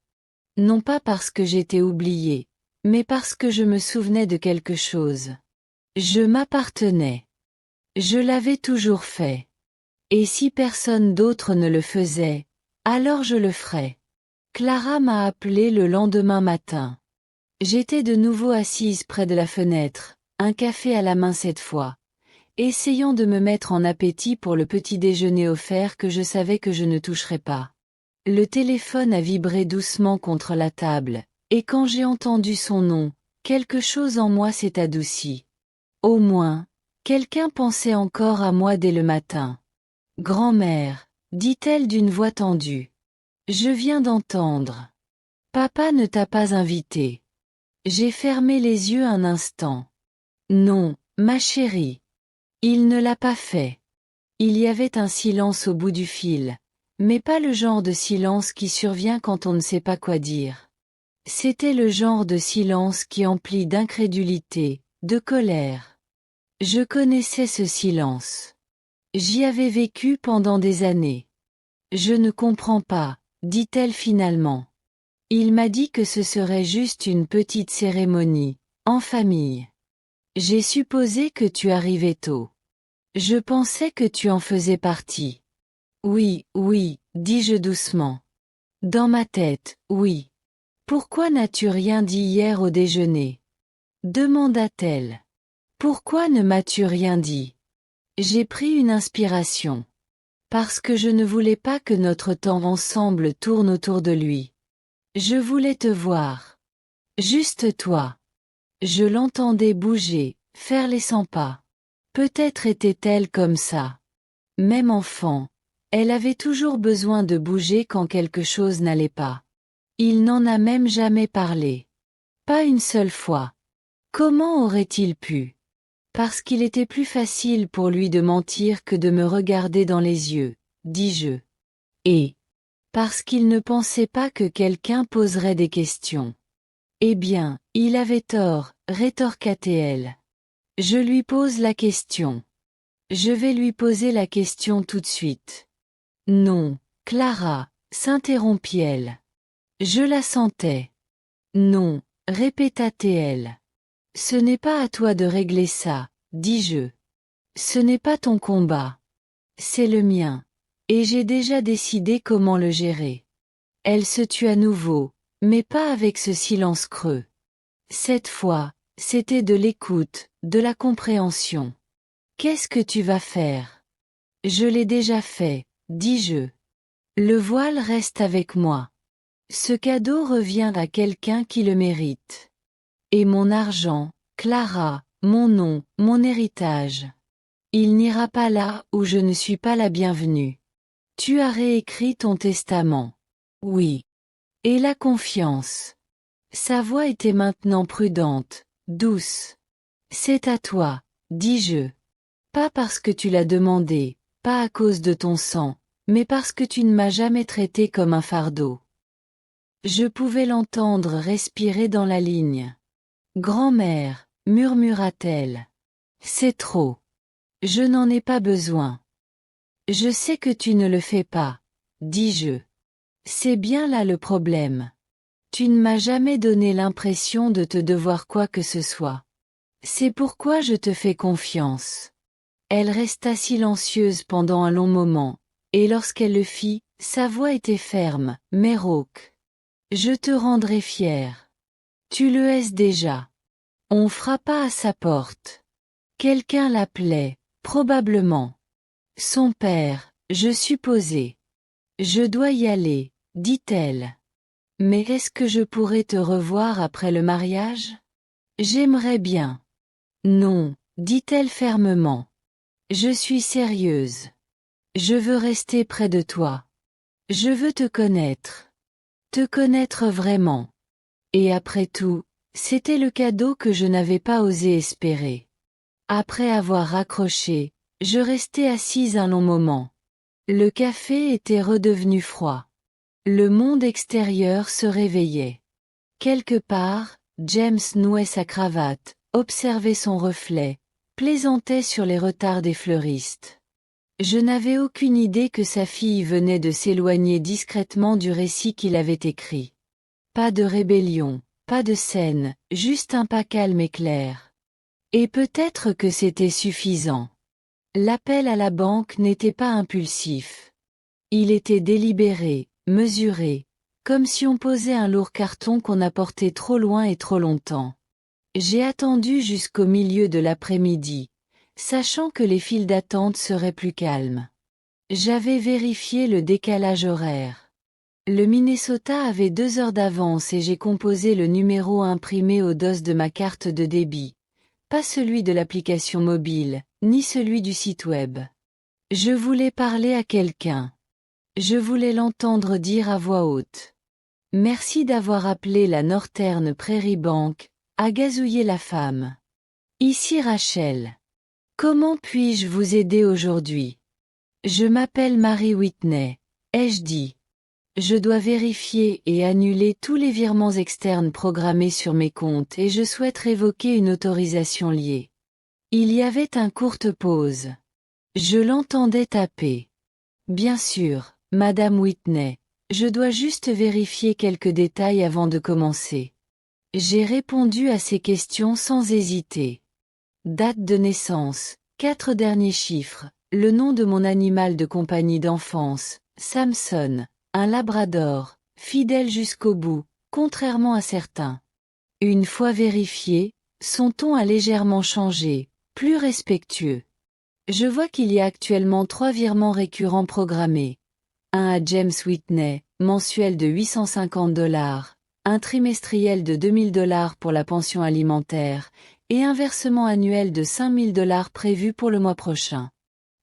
Non pas parce que j'étais oubliée, mais parce que je me souvenais de quelque chose. Je m'appartenais. Je l'avais toujours fait. Et si personne d'autre ne le faisait, alors je le ferais. Clara m'a appelé le lendemain matin. J'étais de nouveau assise près de la fenêtre, un café à la main cette fois, essayant de me mettre en appétit pour le petit déjeuner offert que je savais que je ne toucherais pas. Le téléphone a vibré doucement contre la table, et quand j'ai entendu son nom, quelque chose en moi s'est adouci. Au moins, quelqu'un pensait encore à moi dès le matin. Grand-mère, dit-elle d'une voix tendue. Je viens d'entendre. Papa ne t'a pas invité. J'ai fermé les yeux un instant. Non, ma chérie. Il ne l'a pas fait. Il y avait un silence au bout du fil, mais pas le genre de silence qui survient quand on ne sait pas quoi dire. C'était le genre de silence qui emplit d'incrédulité, de colère. Je connaissais ce silence. J'y avais vécu pendant des années. Je ne comprends pas, dit-elle finalement. Il m'a dit que ce serait juste une petite cérémonie, en famille. J'ai supposé que tu arrivais tôt. Je pensais que tu en faisais partie. Oui, oui, dis-je doucement. Dans ma tête, oui. Pourquoi n'as-tu rien dit hier au déjeuner? Demanda-t-elle. Pourquoi ne m'as-tu rien dit? J'ai pris une inspiration. Parce que je ne voulais pas que notre temps ensemble tourne autour de lui. Je voulais te voir. Juste toi. Je l'entendais bouger, faire les 100 pas. Peut-être était-elle comme ça. Même enfant, elle avait toujours besoin de bouger quand quelque chose n'allait pas. Il n'en a même jamais parlé. Pas une seule fois. Comment aurait-il pu? Parce qu'il était plus facile pour lui de mentir que de me regarder dans les yeux, dis-je. Et parce qu'il ne pensait pas que quelqu'un poserait des questions. Eh bien, il avait tort, rétorqua-t-elle. Je lui pose la question. Je vais lui poser la question tout de suite. Non, Clara, s'interrompit-elle. Je la sentais. Non, répéta-t-elle. Ce n'est pas à toi de régler ça, dis-je. Ce n'est pas ton combat. C'est le mien. Et j'ai déjà décidé comment le gérer. Elle se tut à nouveau, mais pas avec ce silence creux. Cette fois, c'était de l'écoute, de la compréhension. Qu'est-ce que tu vas faire? Je l'ai déjà fait, dis-je. Le voile reste avec moi. Ce cadeau revient à quelqu'un qui le mérite. Et mon argent, Clara, mon nom, mon héritage. Il n'ira pas là où je ne suis pas la bienvenue. Tu as réécrit ton testament. Oui. Et la confiance. Sa voix était maintenant prudente, douce. C'est à toi, dis-je. Pas parce que tu l'as demandé, pas à cause de ton sang, mais parce que tu ne m'as jamais traité comme un fardeau. Je pouvais l'entendre respirer dans la ligne. Grand-mère, murmura-t-elle. C'est trop. Je n'en ai pas besoin. Je sais que tu ne le fais pas, dis-je. C'est bien là le problème. Tu ne m'as jamais donné l'impression de te devoir quoi que ce soit. C'est pourquoi je te fais confiance. Elle resta silencieuse pendant un long moment, et lorsqu'elle le fit, sa voix était ferme, mais rauque. Je te rendrai fier. Tu le es déjà. On frappa à sa porte. Quelqu'un l'appelait, probablement. Son père, je supposais. Je dois y aller, dit-elle. Mais est-ce que je pourrais te revoir après le mariage? J'aimerais bien. Non, dit-elle fermement. Je suis sérieuse. Je veux rester près de toi. Je veux te connaître. Te connaître vraiment. Et après tout, c'était le cadeau que je n'avais pas osé espérer. Après avoir raccroché, je restai assise un long moment. Le café était redevenu froid. Le monde extérieur se réveillait. Quelque part, James nouait sa cravate, observait son reflet, plaisantait sur les retards des fleuristes. Je n'avais aucune idée que sa fille venait de s'éloigner discrètement du récit qu'il avait écrit. Pas de rébellion, pas de scène, juste un pas calme et clair. Et peut-être que c'était suffisant. L'appel à la banque n'était pas impulsif. Il était délibéré, mesuré, comme si on posait un lourd carton qu'on a porté trop loin et trop longtemps. J'ai attendu jusqu'au milieu de l'après-midi, sachant que les files d'attente seraient plus calmes. J'avais vérifié le décalage horaire. Le Minnesota avait 2 heures d'avance et j'ai composé le numéro imprimé au dos de ma carte de débit. Pas celui de l'application mobile, ni celui du site web. Je voulais parler à quelqu'un. Je voulais l'entendre dire à voix haute. Merci d'avoir appelé la Northern Prairie Bank, a gazouillé la femme. Ici Rachel. Comment puis-je vous aider aujourd'hui? Je m'appelle Mary Whitney, ai-je dit. Je dois vérifier et annuler tous les virements externes programmés sur mes comptes et je souhaite révoquer une autorisation liée. Il y avait une courte pause. Je l'entendais taper. Bien sûr, Madame Whitney, je dois juste vérifier quelques détails avant de commencer. J'ai répondu à ces questions sans hésiter. Date de naissance, 4 derniers chiffres, le nom de mon animal de compagnie d'enfance, Samson, un labrador, fidèle jusqu'au bout, contrairement à certains. Une fois vérifié, son ton a légèrement changé, plus respectueux. Je vois qu'il y a actuellement 3 virements récurrents programmés. Un à James Whitney, mensuel de $850, un trimestriel de $2000 pour la pension alimentaire, et un versement annuel de $5000 prévu pour le mois prochain.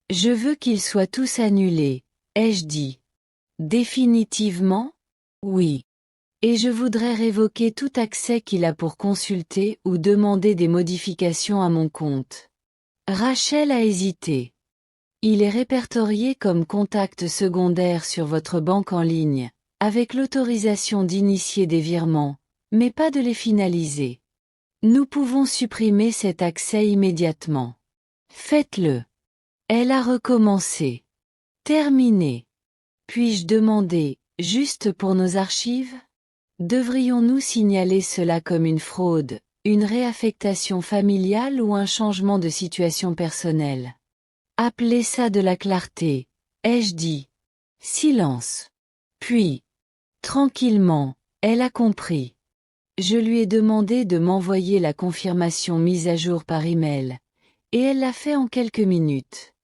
Je veux qu'ils soient tous annulés, ai-je dit. Définitivement? Oui. Et je voudrais révoquer tout accès qu'il a pour consulter ou demander des modifications à mon compte. Rachel a hésité. Il est répertorié comme contact secondaire sur votre banque en ligne, avec l'autorisation d'initier des virements, mais pas de les finaliser. Nous pouvons supprimer cet accès immédiatement. Faites-le. Elle a recommencé. Terminé. Puis-je demander, juste pour nos archives? Devrions-nous signaler cela comme une fraude, une réaffectation familiale ou un changement de situation personnelle? Appelez ça de la clarté, ai-je dit. Silence. Puis, tranquillement, elle a compris. Je lui ai demandé de m'envoyer la confirmation mise à jour par email, et elle l'a fait en quelques minutes.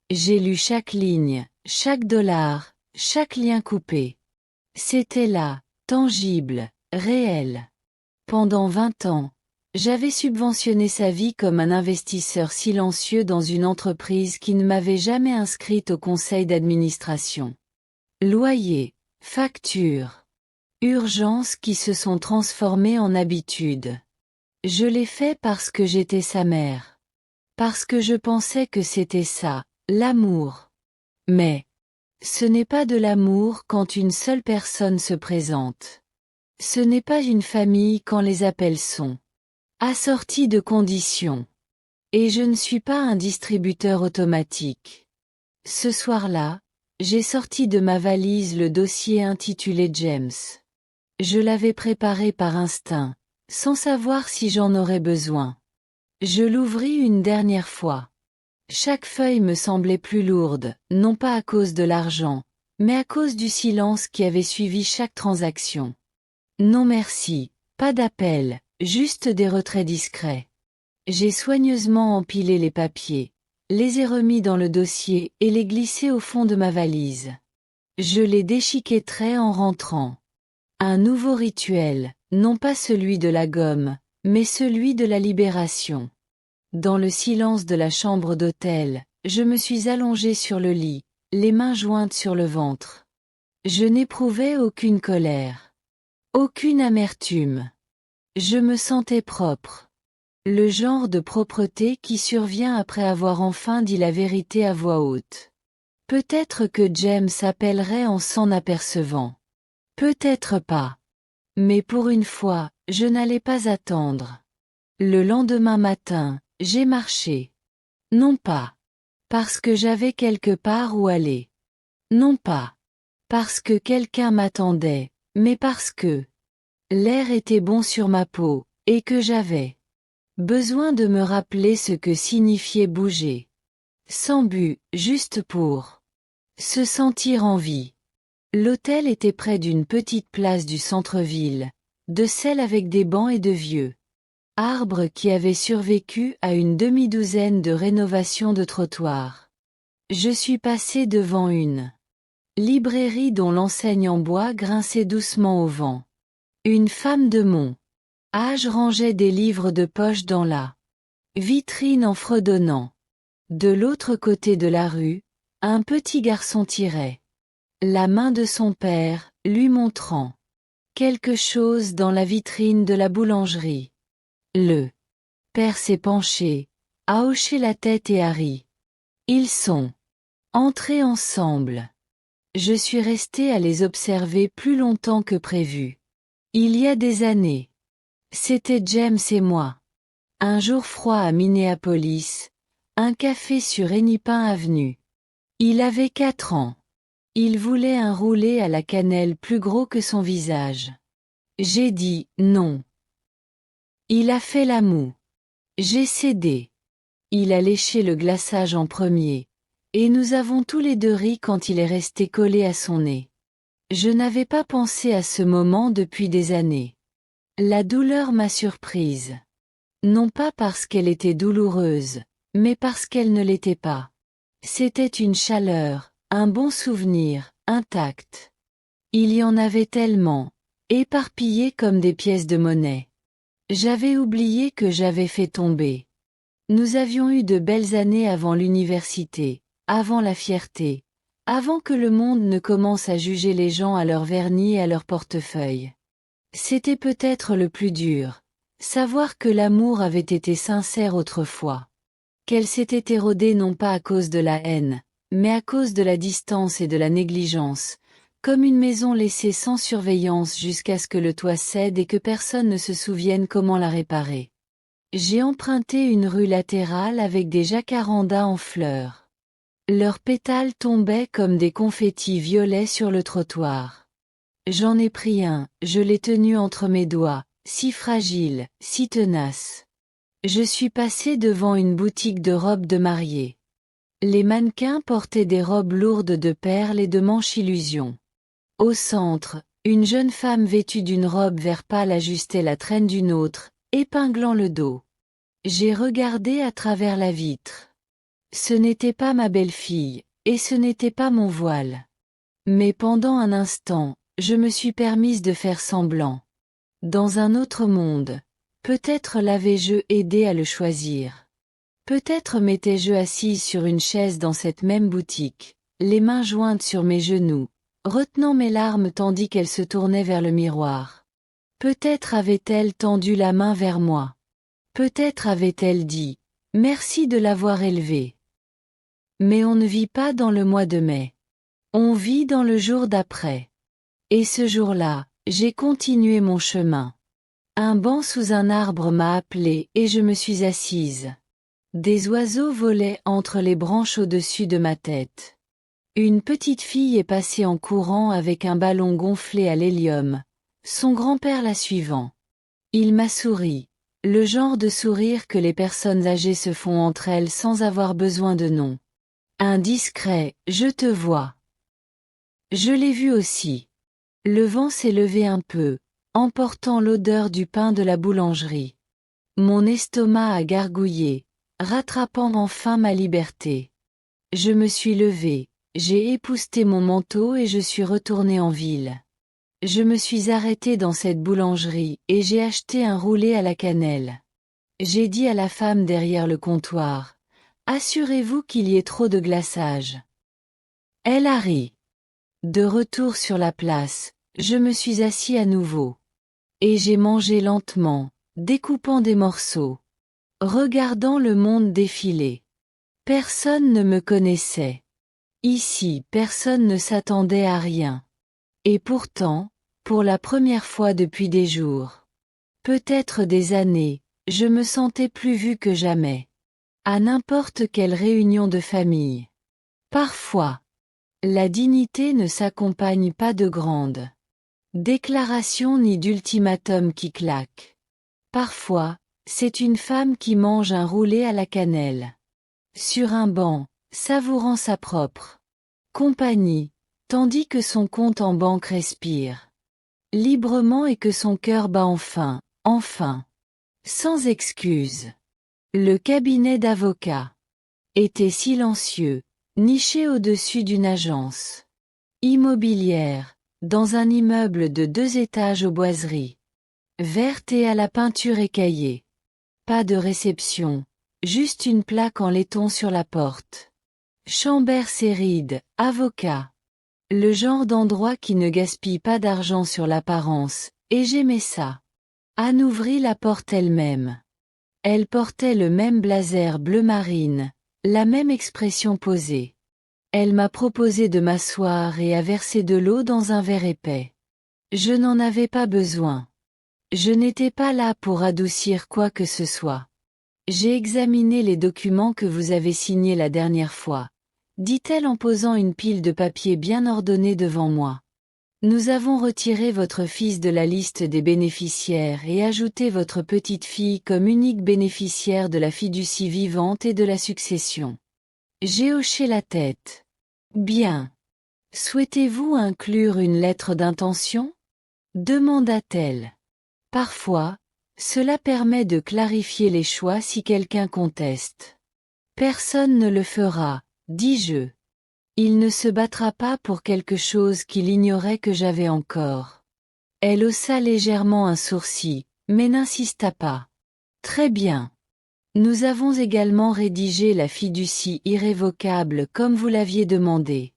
J'ai lu chaque ligne, chaque dollar, chaque lien coupé. C'était là, tangible, réel. Pendant 20 ans, j'avais subventionné sa vie comme un investisseur silencieux dans une entreprise qui ne m'avait jamais inscrite au conseil d'administration. Loyer, factures, urgences qui se sont transformées en habitudes. Je l'ai fait parce que j'étais sa mère. Parce que je pensais que c'était ça, l'amour. Mais, ce n'est pas de l'amour quand une seule personne se présente. Ce n'est pas une famille quand les appels sont assortis de conditions. Et je ne suis pas un distributeur automatique. Ce soir-là, j'ai sorti de ma valise le dossier intitulé James. Je l'avais préparé par instinct, sans savoir si j'en aurais besoin. Je l'ouvris une dernière fois. Chaque feuille me semblait plus lourde, non pas à cause de l'argent, mais à cause du silence qui avait suivi chaque transaction. Non merci, pas d'appel, juste des retraits discrets. J'ai soigneusement empilé les papiers, les ai remis dans le dossier et les glissés au fond de ma valise. Je les déchiquetterai en rentrant. Un nouveau rituel, non pas celui de la gomme, mais celui de la libération. Dans le silence de la chambre d'hôtel, je me suis allongée sur le lit, les mains jointes sur le ventre. Je n'éprouvais aucune colère. Aucune amertume. Je me sentais propre. Le genre de propreté qui survient après avoir enfin dit la vérité à voix haute. Peut-être que James s'appellerait en s'en apercevant. Peut-être pas. Mais pour une fois, je n'allais pas attendre. Le lendemain matin, j'ai marché. Non pas parce que j'avais quelque part où aller. Non pas parce que quelqu'un m'attendait, mais parce que l'air était bon sur ma peau, et que j'avais besoin de me rappeler ce que signifiait bouger. Sans but, juste pour se sentir en vie. L'hôtel était près d'une petite place du centre-ville, de celle avec des bancs et de vieux arbres qui avaient survécu à une demi-douzaine de rénovations de trottoirs. Je suis passé devant une librairie dont l'enseigne en bois grinçait doucement au vent. Une femme de mon âge rangeait des livres de poche dans la vitrine en fredonnant. De l'autre côté de la rue, un petit garçon tirait la main de son père, lui montrant quelque chose dans la vitrine de la boulangerie. Le père s'est penché, a hoché la tête et a ri. Ils sont entrés ensemble. Je suis resté à les observer plus longtemps que prévu. Il y a des années. C'était James et moi. Un jour froid à Minneapolis, un café sur Hennepin Avenue. Il avait 4 ans. Il voulait un roulé à la cannelle plus gros que son visage. J'ai dit non. Il a fait la moue. J'ai cédé. Il a léché le glaçage en premier, et nous avons tous les deux ri quand il est resté collé à son nez. Je n'avais pas pensé à ce moment depuis des années. La douleur m'a surprise. Non pas parce qu'elle était douloureuse, mais parce qu'elle ne l'était pas. C'était une chaleur, un bon souvenir, intact. Il y en avait tellement, éparpillés comme des pièces de monnaie. J'avais oublié que j'avais fait tomber. Nous avions eu de belles années avant l'université, avant la fierté, avant que le monde ne commence à juger les gens à leur vernis et à leur portefeuille. C'était peut-être le plus dur, savoir que l'amour avait été sincère autrefois. Qu'elle s'était érodée non pas à cause de la haine, mais à cause de la distance et de la négligence, comme une maison laissée sans surveillance jusqu'à ce que le toit cède et que personne ne se souvienne comment la réparer. J'ai emprunté une rue latérale avec des jacarandas en fleurs. Leurs pétales tombaient comme des confettis violets sur le trottoir. J'en ai pris un, je l'ai tenu entre mes doigts, si fragile, si tenace. Je suis passé devant une boutique de robes de mariée. Les mannequins portaient des robes lourdes de perles et de manches illusions. Au centre, une jeune femme vêtue d'une robe vert pâle ajustait la traîne d'une autre, épinglant le dos. J'ai regardé à travers la vitre. Ce n'était pas ma belle-fille, et ce n'était pas mon voile. Mais pendant un instant, je me suis permise de faire semblant. Dans un autre monde, peut-être l'avais-je aidé à le choisir. Peut-être m'étais-je assise sur une chaise dans cette même boutique, les mains jointes sur mes genoux, retenant mes larmes tandis qu'elle se tournait vers le miroir. Peut-être avait-elle tendu la main vers moi. Peut-être avait-elle dit « Merci de l'avoir élevé ». Mais on ne vit pas dans le mois de mai. On vit dans le jour d'après. Et ce jour-là, j'ai continué mon chemin. Un banc sous un arbre m'a appelé et je me suis assise. Des oiseaux volaient entre les branches au-dessus de ma tête. Une petite fille est passée en courant avec un ballon gonflé à l'hélium, son grand-père la suivant. Il m'a souri, le genre de sourire que les personnes âgées se font entre elles sans avoir besoin de nom. Un discret « je te vois ». Je l'ai vu aussi. Le vent s'est levé un peu, emportant l'odeur du pain de la boulangerie. Mon estomac a gargouillé, rattrapant enfin ma liberté. Je me suis levée, j'ai épousseté mon manteau et je suis retournée en ville. Je me suis arrêtée dans cette boulangerie et j'ai acheté un roulé à la cannelle. J'ai dit à la femme derrière le comptoir, « Assurez-vous qu'il y ait trop de glaçage. » Elle a ri. De retour sur la place, je me suis assis à nouveau. Et j'ai mangé lentement, découpant des morceaux. Regardant le monde défiler. Personne ne me connaissait. Ici, personne ne s'attendait à rien. Et pourtant, pour la première fois depuis des jours, peut-être des années, je me sentais plus vue que jamais. À n'importe quelle réunion de famille. Parfois, la dignité ne s'accompagne pas de grandes déclarations ni d'ultimatums qui claquent. Parfois, c'est une femme qui mange un roulé à la cannelle. Sur un banc, savourant sa propre compagnie, tandis que son compte en banque respire librement et que son cœur bat enfin, enfin. Sans excuse. Le cabinet d'avocat était silencieux, niché au-dessus d'une agence immobilière, dans un immeuble de 2 étages aux boiseries vertes et à la peinture écaillée. Pas de réception, juste une plaque en laiton sur la porte. Chambers Séride, avocat. Le genre d'endroit qui ne gaspille pas d'argent sur l'apparence, et j'aimais ça. Anne ouvrit la porte elle-même. Elle portait le même blazer bleu marine, la même expression posée. Elle m'a proposé de m'asseoir et a versé de l'eau dans un verre épais. Je n'en avais pas besoin. Je n'étais pas là pour adoucir quoi que ce soit. J'ai examiné les documents que vous avez signés la dernière fois, dit-elle en posant une pile de papiers bien ordonnés devant moi. Nous avons retiré votre fils de la liste des bénéficiaires et ajouté votre petite fille comme unique bénéficiaire de la fiducie vivante et de la succession. J'ai hoché la tête. Bien. Souhaitez-vous inclure une lettre d'intention? Demanda-t-elle. Parfois, cela permet de clarifier les choix si quelqu'un conteste. Personne ne le fera, dis-je. Il ne se battra pas pour quelque chose qu'il ignorait que j'avais encore. Elle haussa légèrement un sourcil, mais n'insista pas. Très bien. Nous avons également rédigé la fiducie irrévocable comme vous l'aviez demandé.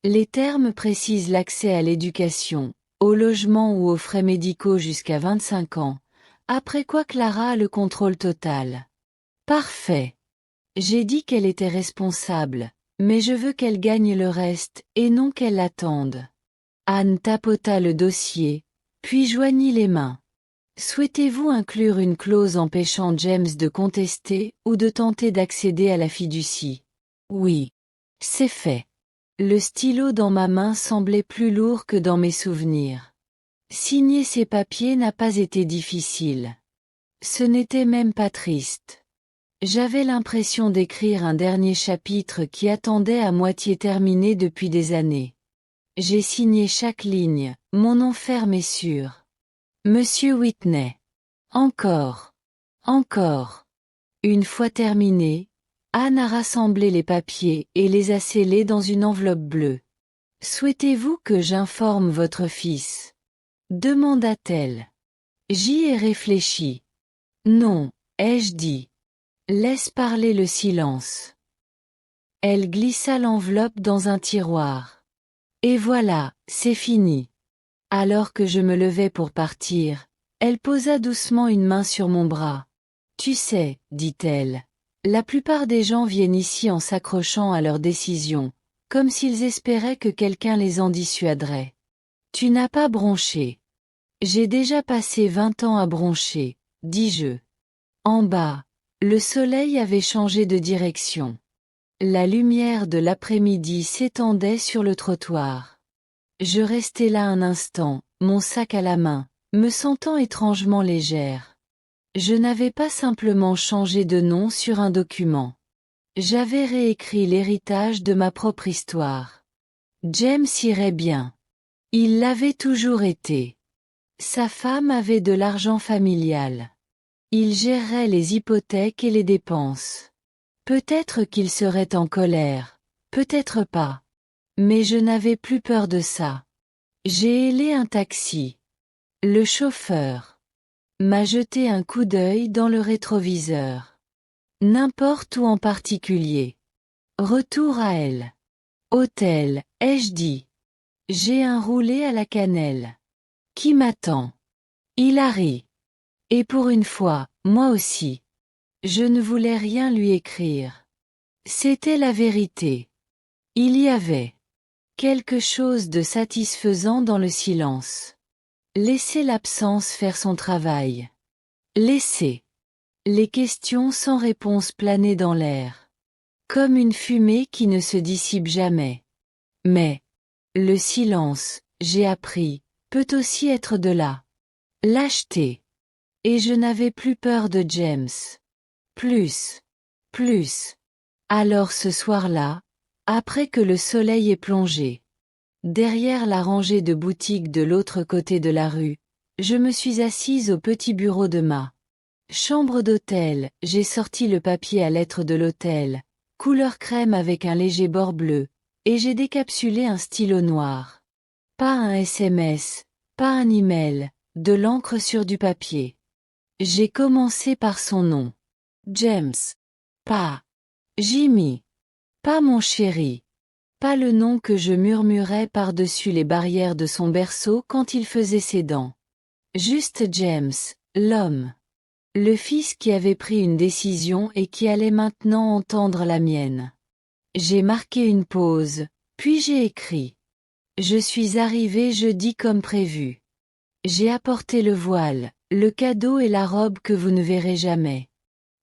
Les termes précisent l'accès à l'éducation, au logement ou aux frais médicaux jusqu'à 25 ans, après quoi Clara a le contrôle total. Parfait. J'ai dit qu'elle était responsable, mais je veux qu'elle gagne le reste, et non qu'elle l'attende. Anne tapota le dossier, puis joignit les mains. Souhaitez-vous inclure une clause empêchant James de contester ou de tenter d'accéder à la fiducie? Oui. C'est fait. Le stylo dans ma main semblait plus lourd que dans mes souvenirs. Signer ces papiers n'a pas été difficile. Ce n'était même pas triste. J'avais l'impression d'écrire un dernier chapitre qui attendait à moitié terminé depuis des années. J'ai signé chaque ligne, mon nom ferme et sûr. Monsieur Whitney. Encore. Encore. Une fois terminé, Anne a rassemblé les papiers et les a scellés dans une enveloppe bleue. Souhaitez-vous que j'informe votre fils? Demanda-t-elle. J'y ai réfléchi. Non, ai-je dit. Laisse parler le silence. Elle glissa l'enveloppe dans un tiroir. Et voilà, c'est fini. Alors que je me levais pour partir, elle posa doucement une main sur mon bras. Tu sais, dit-elle, la plupart des gens viennent ici en s'accrochant à leurs décisions, comme s'ils espéraient que quelqu'un les en dissuaderait. Tu n'as pas bronché. J'ai déjà passé 20 ans à broncher, dis-je. En bas, le soleil avait changé de direction. La lumière de l'après-midi s'étendait sur le trottoir. Je restai là un instant, mon sac à la main, me sentant étrangement légère. Je n'avais pas simplement changé de nom sur un document. J'avais réécrit l'héritage de ma propre histoire. James irait bien. Il l'avait toujours été. Sa femme avait de l'argent familial. Il gérerait les hypothèques et les dépenses. Peut-être qu'il serait en colère, peut-être pas. Mais je n'avais plus peur de ça. J'ai hélé un taxi. Le chauffeur m'a jeté un coup d'œil dans le rétroviseur. N'importe où en particulier. Retour à elle. Hôtel, ai-je dit. J'ai un roulé à la cannelle. Qui m'attend? Hilary. Et pour une fois, moi aussi. Je ne voulais rien lui écrire. C'était la vérité. Il y avait quelque chose de satisfaisant dans le silence. Laisser l'absence faire son travail. Laisser les questions sans réponse planer dans l'air. Comme une fumée qui ne se dissipe jamais. Mais le silence, j'ai appris, peut aussi être de la lâcheté. Et je n'avais plus peur de James. Plus. Alors ce soir-là, après que le soleil ait plongé derrière la rangée de boutiques de l'autre côté de la rue, je me suis assise au petit bureau de ma chambre d'hôtel, j'ai sorti le papier à lettres de l'hôtel, couleur crème avec un léger bord bleu, et j'ai décapsulé un stylo noir. Pas un SMS, pas un email, de l'encre sur du papier. J'ai commencé par son nom. James. Pas Jimmy. Pas mon chéri. Pas le nom que je murmurais par-dessus les barrières de son berceau quand il faisait ses dents. Juste James, l'homme. Le fils qui avait pris une décision et qui allait maintenant entendre la mienne. J'ai marqué une pause, puis j'ai écrit. Je suis arrivé jeudi comme prévu. J'ai apporté le voile, le cadeau et la robe que vous ne verrez jamais.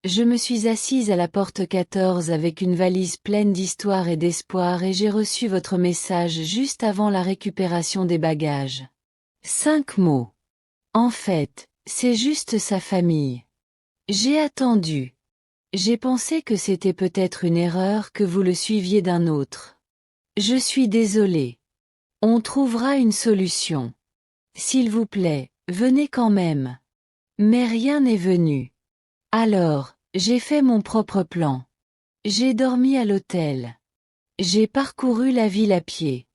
Je me suis assise à la porte 14 avec une valise pleine d'histoire et d'espoir et j'ai reçu votre message juste avant la récupération des bagages. 5 mots. En fait, c'est juste sa famille. J'ai attendu. J'ai pensé que c'était peut-être une erreur que vous le suiviez d'un autre. Je suis désolé. On trouvera une solution. S'il vous plaît, venez quand même. Mais rien n'est venu. Alors, j'ai fait mon propre plan. J'ai dormi à l'hôtel. J'ai parcouru la ville à pied.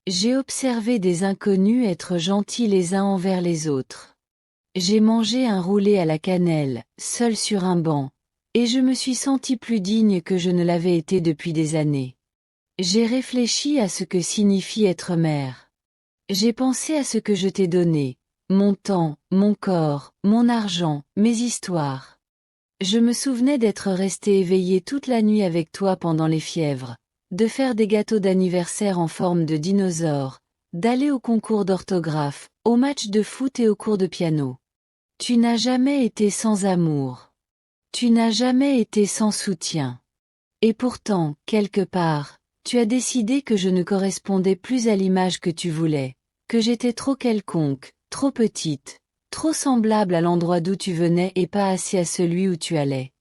J'ai observé des inconnus être gentils les uns envers les autres. J'ai mangé un roulé à la cannelle, seul sur un banc, et je me suis senti plus digne que je ne l'avais été depuis des années. J'ai réfléchi à ce que signifie être mère. J'ai pensé à ce que je t'ai donné, mon temps, mon corps, mon argent, mes histoires. Je me souvenais d'être resté éveillé toute la nuit avec toi pendant les fièvres, de faire des gâteaux d'anniversaire en forme de dinosaures, d'aller au concours d'orthographe, aux matchs de foot et aux cours de piano. Tu n'as jamais été sans amour. Tu n'as jamais été sans soutien. Et pourtant, quelque part, tu as décidé que je ne correspondais plus à l'image que tu voulais, que j'étais trop quelconque, trop petite, trop semblable à l'endroit d'où tu venais et pas assez à celui où tu allais.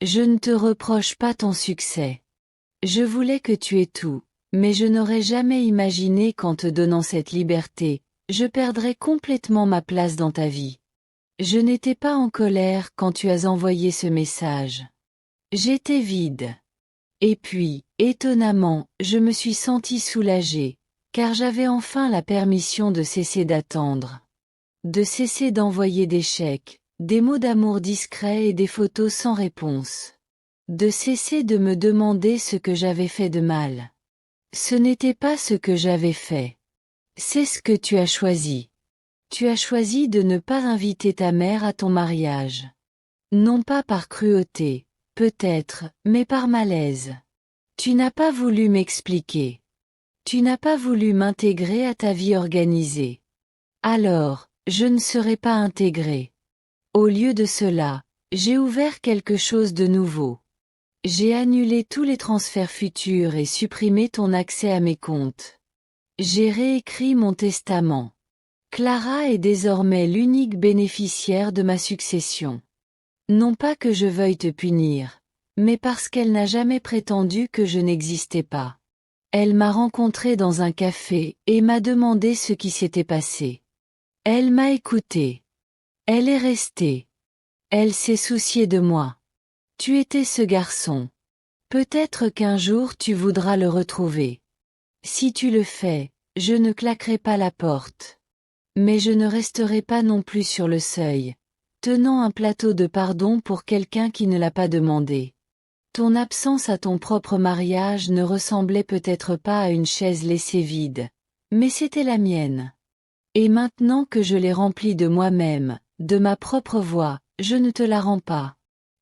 Je ne te reproche pas ton succès. Je voulais que tu aies tout, mais je n'aurais jamais imaginé qu'en te donnant cette liberté, je perdrais complètement ma place dans ta vie. Je n'étais pas en colère quand tu as envoyé ce message. J'étais vide. Et puis, étonnamment, je me suis sentie soulagée, car j'avais enfin la permission de cesser d'attendre. De cesser d'envoyer des chèques, des mots d'amour discrets et des photos sans réponse. De cesser de me demander ce que j'avais fait de mal. Ce n'était pas ce que j'avais fait. C'est ce que tu as choisi. Tu as choisi de ne pas inviter ta mère à ton mariage. Non pas par cruauté, peut-être, mais par malaise. Tu n'as pas voulu m'expliquer. Tu n'as pas voulu m'intégrer à ta vie organisée. Alors, je ne serai pas intégré. Au lieu de cela, j'ai ouvert quelque chose de nouveau. J'ai annulé tous les transferts futurs et supprimé ton accès à mes comptes. J'ai réécrit mon testament. Clara est désormais l'unique bénéficiaire de ma succession. Non pas que je veuille te punir, mais parce qu'elle n'a jamais prétendu que je n'existais pas. Elle m'a rencontré dans un café et m'a demandé ce qui s'était passé. Elle m'a écouté. Elle est restée. Elle s'est souciée de moi. Tu étais ce garçon. Peut-être qu'un jour tu voudras le retrouver. Si tu le fais, je ne claquerai pas la porte. Mais je ne resterai pas non plus sur le seuil, tenant un plateau de pardon pour quelqu'un qui ne l'a pas demandé. Ton absence à ton propre mariage ne ressemblait peut-être pas à une chaise laissée vide, mais c'était la mienne. Et maintenant que je l'ai remplie de moi-même, de ma propre voix, je ne te la rends pas.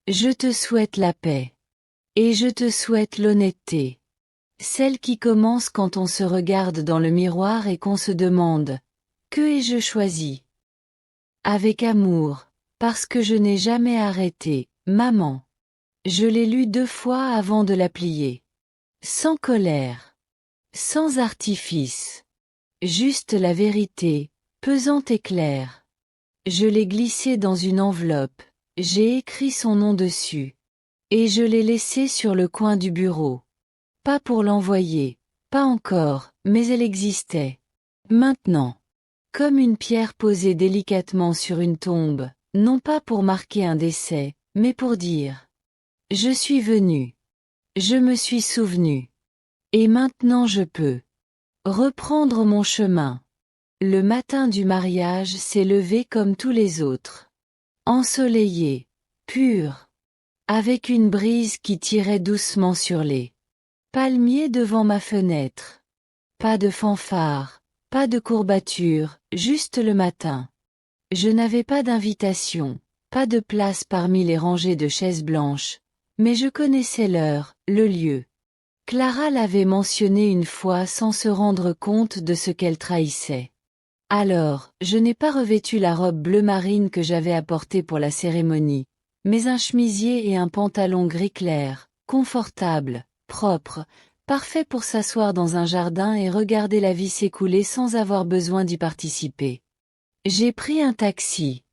Je te souhaite la paix. Et je te souhaite l'honnêteté. Celle qui commence quand on se regarde dans le miroir et qu'on se demande « Que ai-je choisi ?» Avec amour, parce que je n'ai jamais arrêté, maman. Je l'ai lu 2 fois avant de la plier. Sans colère. Sans artifice. Juste la vérité, pesante et claire. Je l'ai glissé dans une enveloppe, j'ai écrit son nom dessus. Et je l'ai laissée sur le coin du bureau. Pas pour l'envoyer, pas encore, mais elle existait. Maintenant. Comme une pierre posée délicatement sur une tombe, non pas pour marquer un décès, mais pour dire « Je suis venu. Je me suis souvenu. Et maintenant je peux reprendre mon chemin. » Le matin du mariage s'est levé comme tous les autres. Ensoleillé, pur. Avec une brise qui tirait doucement sur les palmiers devant ma fenêtre. Pas de fanfare, pas de courbature, juste le matin. Je n'avais pas d'invitation, pas de place parmi les rangées de chaises blanches, mais je connaissais l'heure, le lieu. Clara l'avait mentionné une fois sans se rendre compte de ce qu'elle trahissait. Alors, je n'ai pas revêtu la robe bleu marine que j'avais apportée pour la cérémonie, mais un chemisier et un pantalon gris clair, confortable, propre, parfait pour s'asseoir dans un jardin et regarder la vie s'écouler sans avoir besoin d'y participer. J'ai pris un taxi.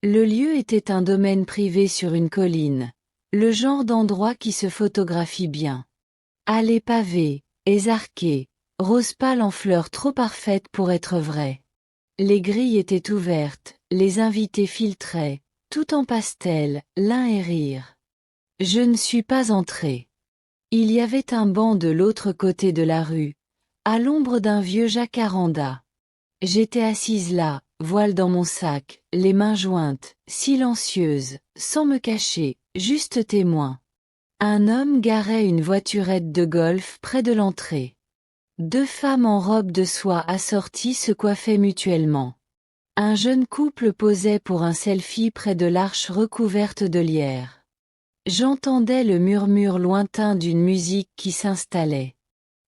Le lieu était un domaine privé sur une colline, le genre d'endroit qui se photographie bien. Allées pavées, esarquées, rose pâle en fleurs trop parfaites pour être vraies. Les grilles étaient ouvertes, les invités filtraient, tout en pastel, lin et rire. Je ne suis pas entrée. Il y avait un banc de l'autre côté de la rue, à l'ombre d'un vieux jacaranda. J'étais assise là, voile dans mon sac, les mains jointes, silencieuse, sans me cacher, juste témoin. Un homme garait une voiturette de golf près de l'entrée. 2 femmes en robe de soie assorties se coiffaient mutuellement. Un jeune couple posait pour un selfie près de l'arche recouverte de lierre. J'entendais le murmure lointain d'une musique qui s'installait.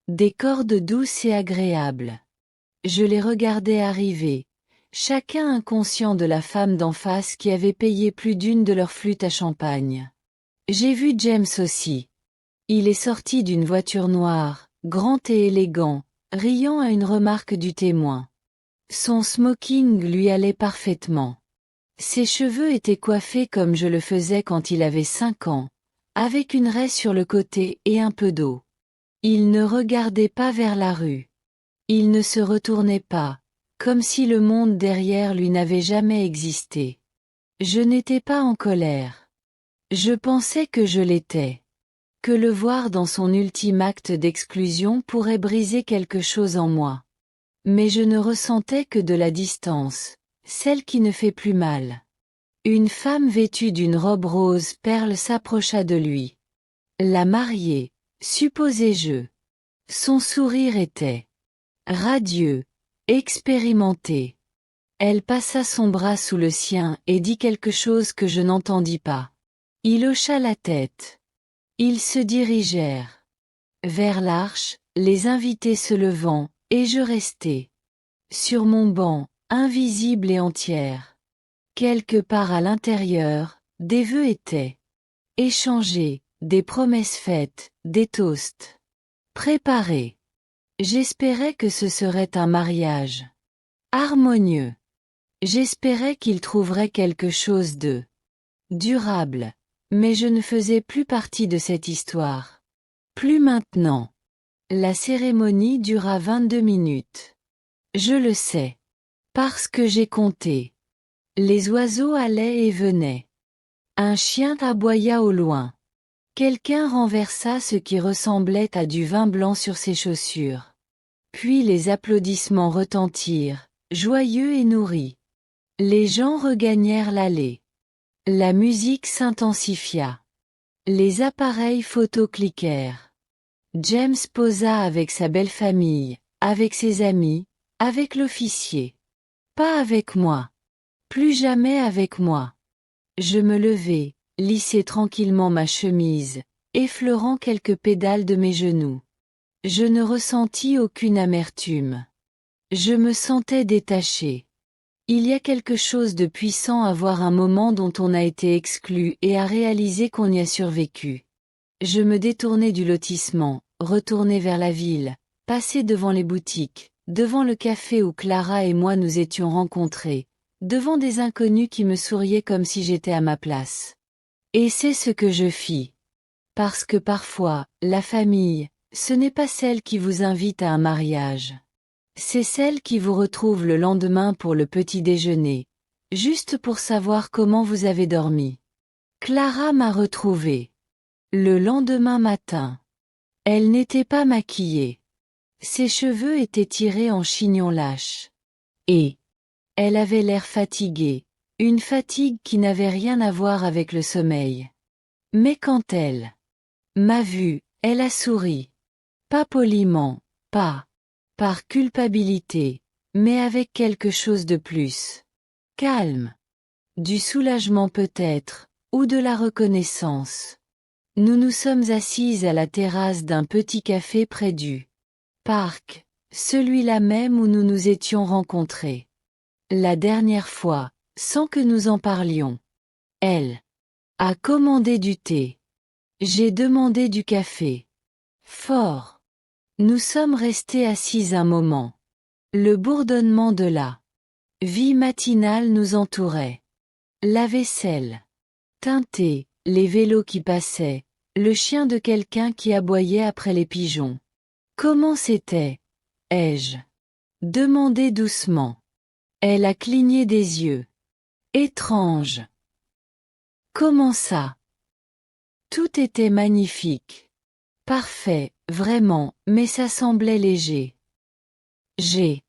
Des cordes douces et agréables. Je les regardais arriver, chacun inconscient de la femme d'en face qui avait payé plus d'une de leurs flûtes à champagne. J'ai vu James aussi. Il est sorti d'une voiture noire, grand et élégant, riant à une remarque du témoin. Son smoking lui allait parfaitement. Ses cheveux étaient coiffés comme je le faisais quand il avait 5 ans, avec une raie sur le côté et un peu d'eau. Il ne regardait pas vers la rue. Il ne se retournait pas, comme si le monde derrière lui n'avait jamais existé. Je n'étais pas en colère. Je pensais que je l'étais. Que le voir dans son ultime acte d'exclusion pourrait briser quelque chose en moi. Mais je ne ressentais que de la distance, celle qui ne fait plus mal. Une femme vêtue d'une robe rose perle s'approcha de lui. La mariée, supposais-je. Son sourire était radieux, expérimenté. Elle passa son bras sous le sien et dit quelque chose que je n'entendis pas. Il hocha la tête. Ils se dirigèrent vers l'arche, les invités se levant, et je restai sur mon banc, invisible et entière. Quelque part à l'intérieur, des vœux étaient échangés, des promesses faites, des toasts préparés. J'espérais que ce serait un mariage harmonieux. J'espérais qu'il trouverait quelque chose de durable. Mais je ne faisais plus partie de cette histoire. Plus maintenant. La cérémonie dura 22 minutes. Je le sais. Parce que j'ai compté. Les oiseaux allaient et venaient. Un chien aboya au loin. Quelqu'un renversa ce qui ressemblait à du vin blanc sur ses chaussures. Puis les applaudissements retentirent, joyeux et nourris. Les gens regagnèrent l'allée. La musique s'intensifia. Les appareils photo cliquèrent. James posa avec sa belle famille, avec ses amis, avec l'officier. Pas avec moi. Plus jamais avec moi. Je me levai, lissai tranquillement ma chemise, effleurant quelques pédales de mes genoux. Je ne ressentis aucune amertume. Je me sentais détaché. Il y a quelque chose de puissant à voir un moment dont on a été exclu et à réaliser qu'on y a survécu. Je me détournai du lotissement, retournai vers la ville, passai devant les boutiques, devant le café où Clara et moi nous étions rencontrés, devant des inconnus qui me souriaient comme si j'étais à ma place. Et c'est ce que je fis. Parce que parfois, la famille, ce n'est pas celle qui vous invite à un mariage. C'est celle qui vous retrouve le lendemain pour le petit déjeuner, juste pour savoir comment vous avez dormi. Clara m'a retrouvée. Le lendemain matin. Elle n'était pas maquillée. Ses cheveux étaient tirés en chignon lâche. Et elle avait l'air fatiguée, une fatigue qui n'avait rien à voir avec le sommeil. Mais quand elle m'a vue, elle a souri. Pas poliment, pas par culpabilité, mais avec quelque chose de plus. Calme. Du soulagement peut-être, ou de la reconnaissance. Nous nous sommes assises à la terrasse d'un petit café près du parc, celui-là même où nous nous étions rencontrés. La dernière fois, sans que nous en parlions. Elle a commandé du thé. J'ai demandé du café. Fort. Nous sommes restés assis un moment. Le bourdonnement de la vie matinale nous entourait. La vaisselle teintée, les vélos qui passaient, le chien de quelqu'un qui aboyait après les pigeons. Comment c'était? Ai-je demandé doucement. Elle a cligné des yeux. Étrange. Comment ça? Tout était magnifique. Parfait, vraiment, mais ça semblait léger. J'ai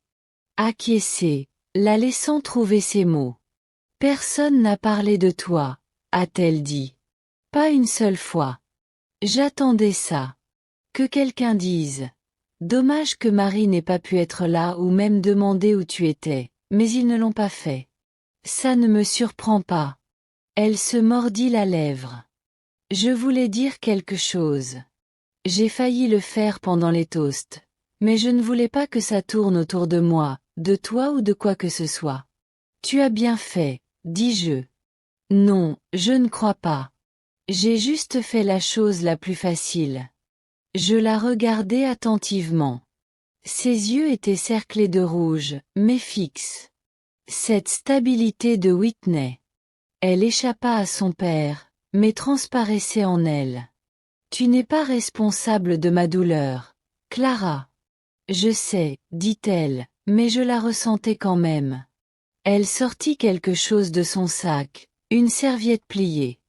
acquiescé, la laissant trouver ses mots. Personne n'a parlé de toi, a-t-elle dit. Pas une seule fois. J'attendais ça. Que quelqu'un dise. Dommage que Marie n'ait pas pu être là ou même demander où tu étais, mais ils ne l'ont pas fait. Ça ne me surprend pas. Elle se mordit la lèvre. Je voulais dire quelque chose. J'ai failli le faire pendant les toasts. Mais je ne voulais pas que ça tourne autour de moi, de toi ou de quoi que ce soit. Tu as bien fait, dis-je. Non, je ne crois pas. J'ai juste fait la chose la plus facile. Je la regardai attentivement. Ses yeux étaient cerclés de rouge, mais fixes. Cette stabilité de Whitney. Elle échappa à son père, mais transparaissait en elle. Tu n'es pas responsable de ma douleur, Clara. Je sais, dit-elle, mais je la ressentais quand même. Elle sortit quelque chose de son sac, une serviette pliée.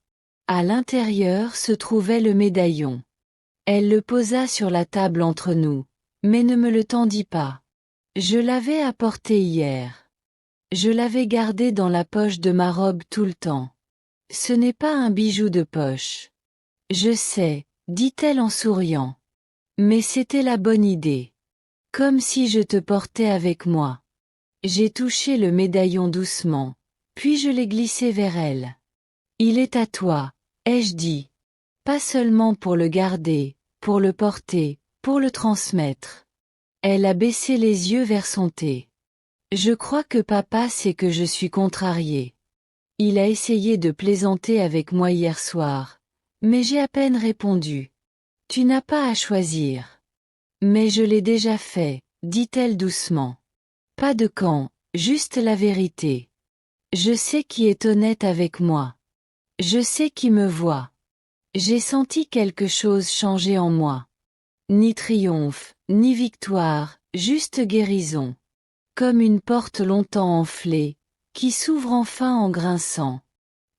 À l'intérieur se trouvait le médaillon. Elle le posa sur la table entre nous, mais ne me le tendit pas. Je l'avais apporté hier. Je l'avais gardé dans la poche de ma robe tout le temps. Ce n'est pas un bijou de poche. Je sais, dit-elle en souriant. Mais c'était la bonne idée. Comme si je te portais avec moi. J'ai touché le médaillon doucement, puis je l'ai glissé vers elle. Il est à toi, ai-je dit. Pas seulement pour le garder, pour le porter, pour le transmettre. Elle a baissé les yeux vers son thé. Je crois que papa sait que je suis contrariée. Il a essayé de plaisanter avec moi hier soir, Mais j'ai à peine répondu. Tu n'as pas à choisir. Mais je l'ai déjà fait, dit-elle doucement. Pas de camp, juste la vérité. Je sais qui est honnête avec moi. Je sais qui me voit. J'ai senti quelque chose changer en moi. Ni triomphe, ni victoire, juste guérison. Comme une porte longtemps enflée, qui s'ouvre enfin en grinçant.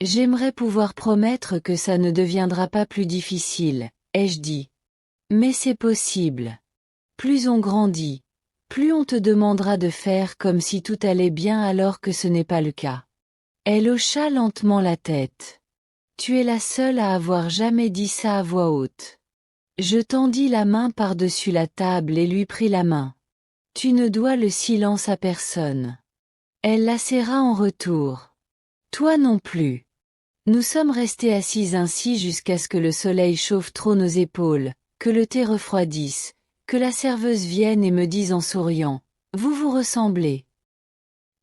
J'aimerais pouvoir promettre que ça ne deviendra pas plus difficile, ai-je dit. Mais c'est possible. Plus on grandit, plus on te demandera de faire comme si tout allait bien alors que ce n'est pas le cas. Elle hocha lentement la tête. Tu es la seule à avoir jamais dit ça à voix haute. Je tendis la main par-dessus la table et lui pris la main. Tu ne dois le silence à personne. Elle la serra en retour. Toi non plus. Nous sommes restés assis ainsi jusqu'à ce que le soleil chauffe trop nos épaules, que le thé refroidisse, que la serveuse vienne et me dise en souriant, vous vous ressemblez.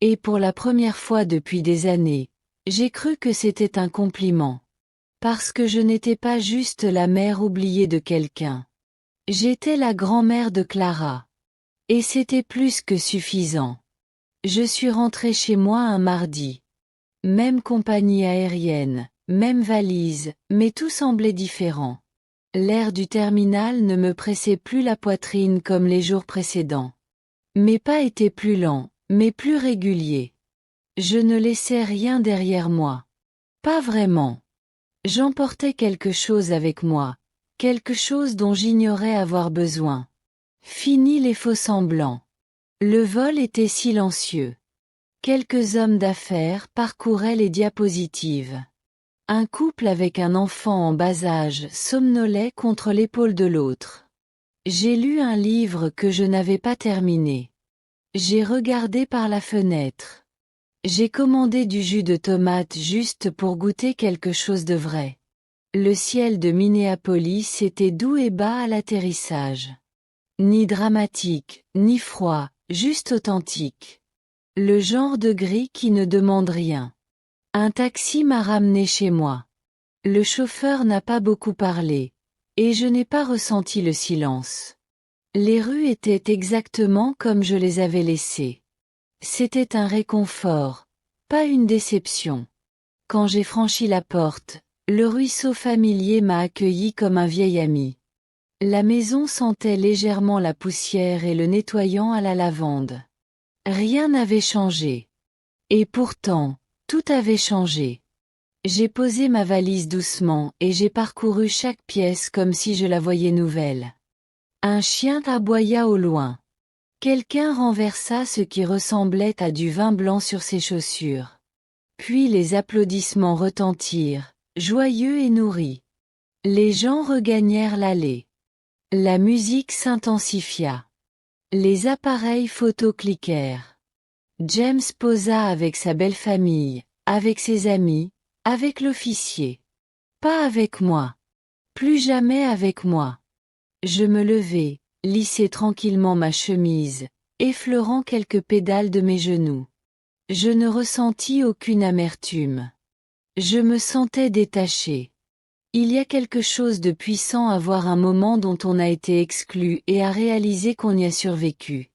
Et pour la première fois depuis des années, j'ai cru que c'était un compliment. Parce que je n'étais pas juste la mère oubliée de quelqu'un. J'étais la grand-mère de Clara. Et c'était plus que suffisant. Je suis rentrée chez moi un mardi. Même compagnie aérienne, même valise, mais tout semblait différent. L'air du terminal ne me pressait plus la poitrine comme les jours précédents. Mes pas étaient plus lents, mais plus réguliers. Je ne laissais rien derrière moi. Pas vraiment. J'emportais quelque chose avec moi, quelque chose dont j'ignorais avoir besoin. Fini les faux-semblants. Le vol était silencieux. Quelques hommes d'affaires parcouraient les diapositives. Un couple avec un enfant en bas âge somnolait contre l'épaule de l'autre. J'ai lu un livre que je n'avais pas terminé. J'ai regardé par la fenêtre. J'ai commandé du jus de tomate juste pour goûter quelque chose de vrai. Le ciel de Minneapolis était doux et bas à l'atterrissage. Ni dramatique, ni froid, juste authentique. Le genre de gris qui ne demande rien. Un taxi m'a ramené chez moi. Le chauffeur n'a pas beaucoup parlé, et je n'ai pas ressenti le silence. Les rues étaient exactement comme je les avais laissées. C'était un réconfort, pas une déception. Quand j'ai franchi la porte, le ruisseau familier m'a accueilli comme un vieil ami. La maison sentait légèrement la poussière et le nettoyant à la lavande. Rien n'avait changé. Et pourtant, tout avait changé. J'ai posé ma valise doucement et j'ai parcouru chaque pièce comme si je la voyais nouvelle. Un chien aboya au loin. Quelqu'un renversa ce qui ressemblait à du vin blanc sur ses chaussures. Puis les applaudissements retentirent, joyeux et nourris. Les gens regagnèrent l'allée. La musique s'intensifia. Les appareils photo cliquèrent. James posa avec sa belle famille, avec ses amis, avec l'officier. Pas avec moi. Plus jamais avec moi. Je me levai, lissai tranquillement ma chemise, effleurant quelques pédales de mes genoux. Je ne ressentis aucune amertume. Je me sentais détaché. Il y a quelque chose de puissant à voir un moment dont on a été exclu et à réaliser qu'on y a survécu.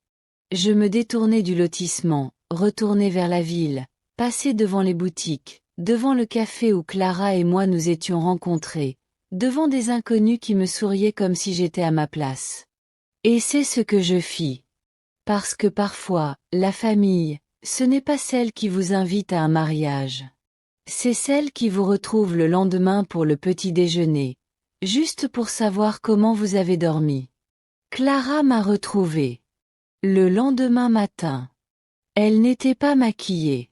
Je me détournai du lotissement, retournai vers la ville, passai devant les boutiques, devant le café où Clara et moi nous étions rencontrés, devant des inconnus qui me souriaient comme si j'étais à ma place. Et c'est ce que je fis. Parce que parfois, la famille, ce n'est pas celle qui vous invite à un mariage. C'est celle qui vous retrouve le lendemain pour le petit déjeuner, juste pour savoir comment vous avez dormi. Clara m'a retrouvée. Le lendemain matin. Elle n'était pas maquillée.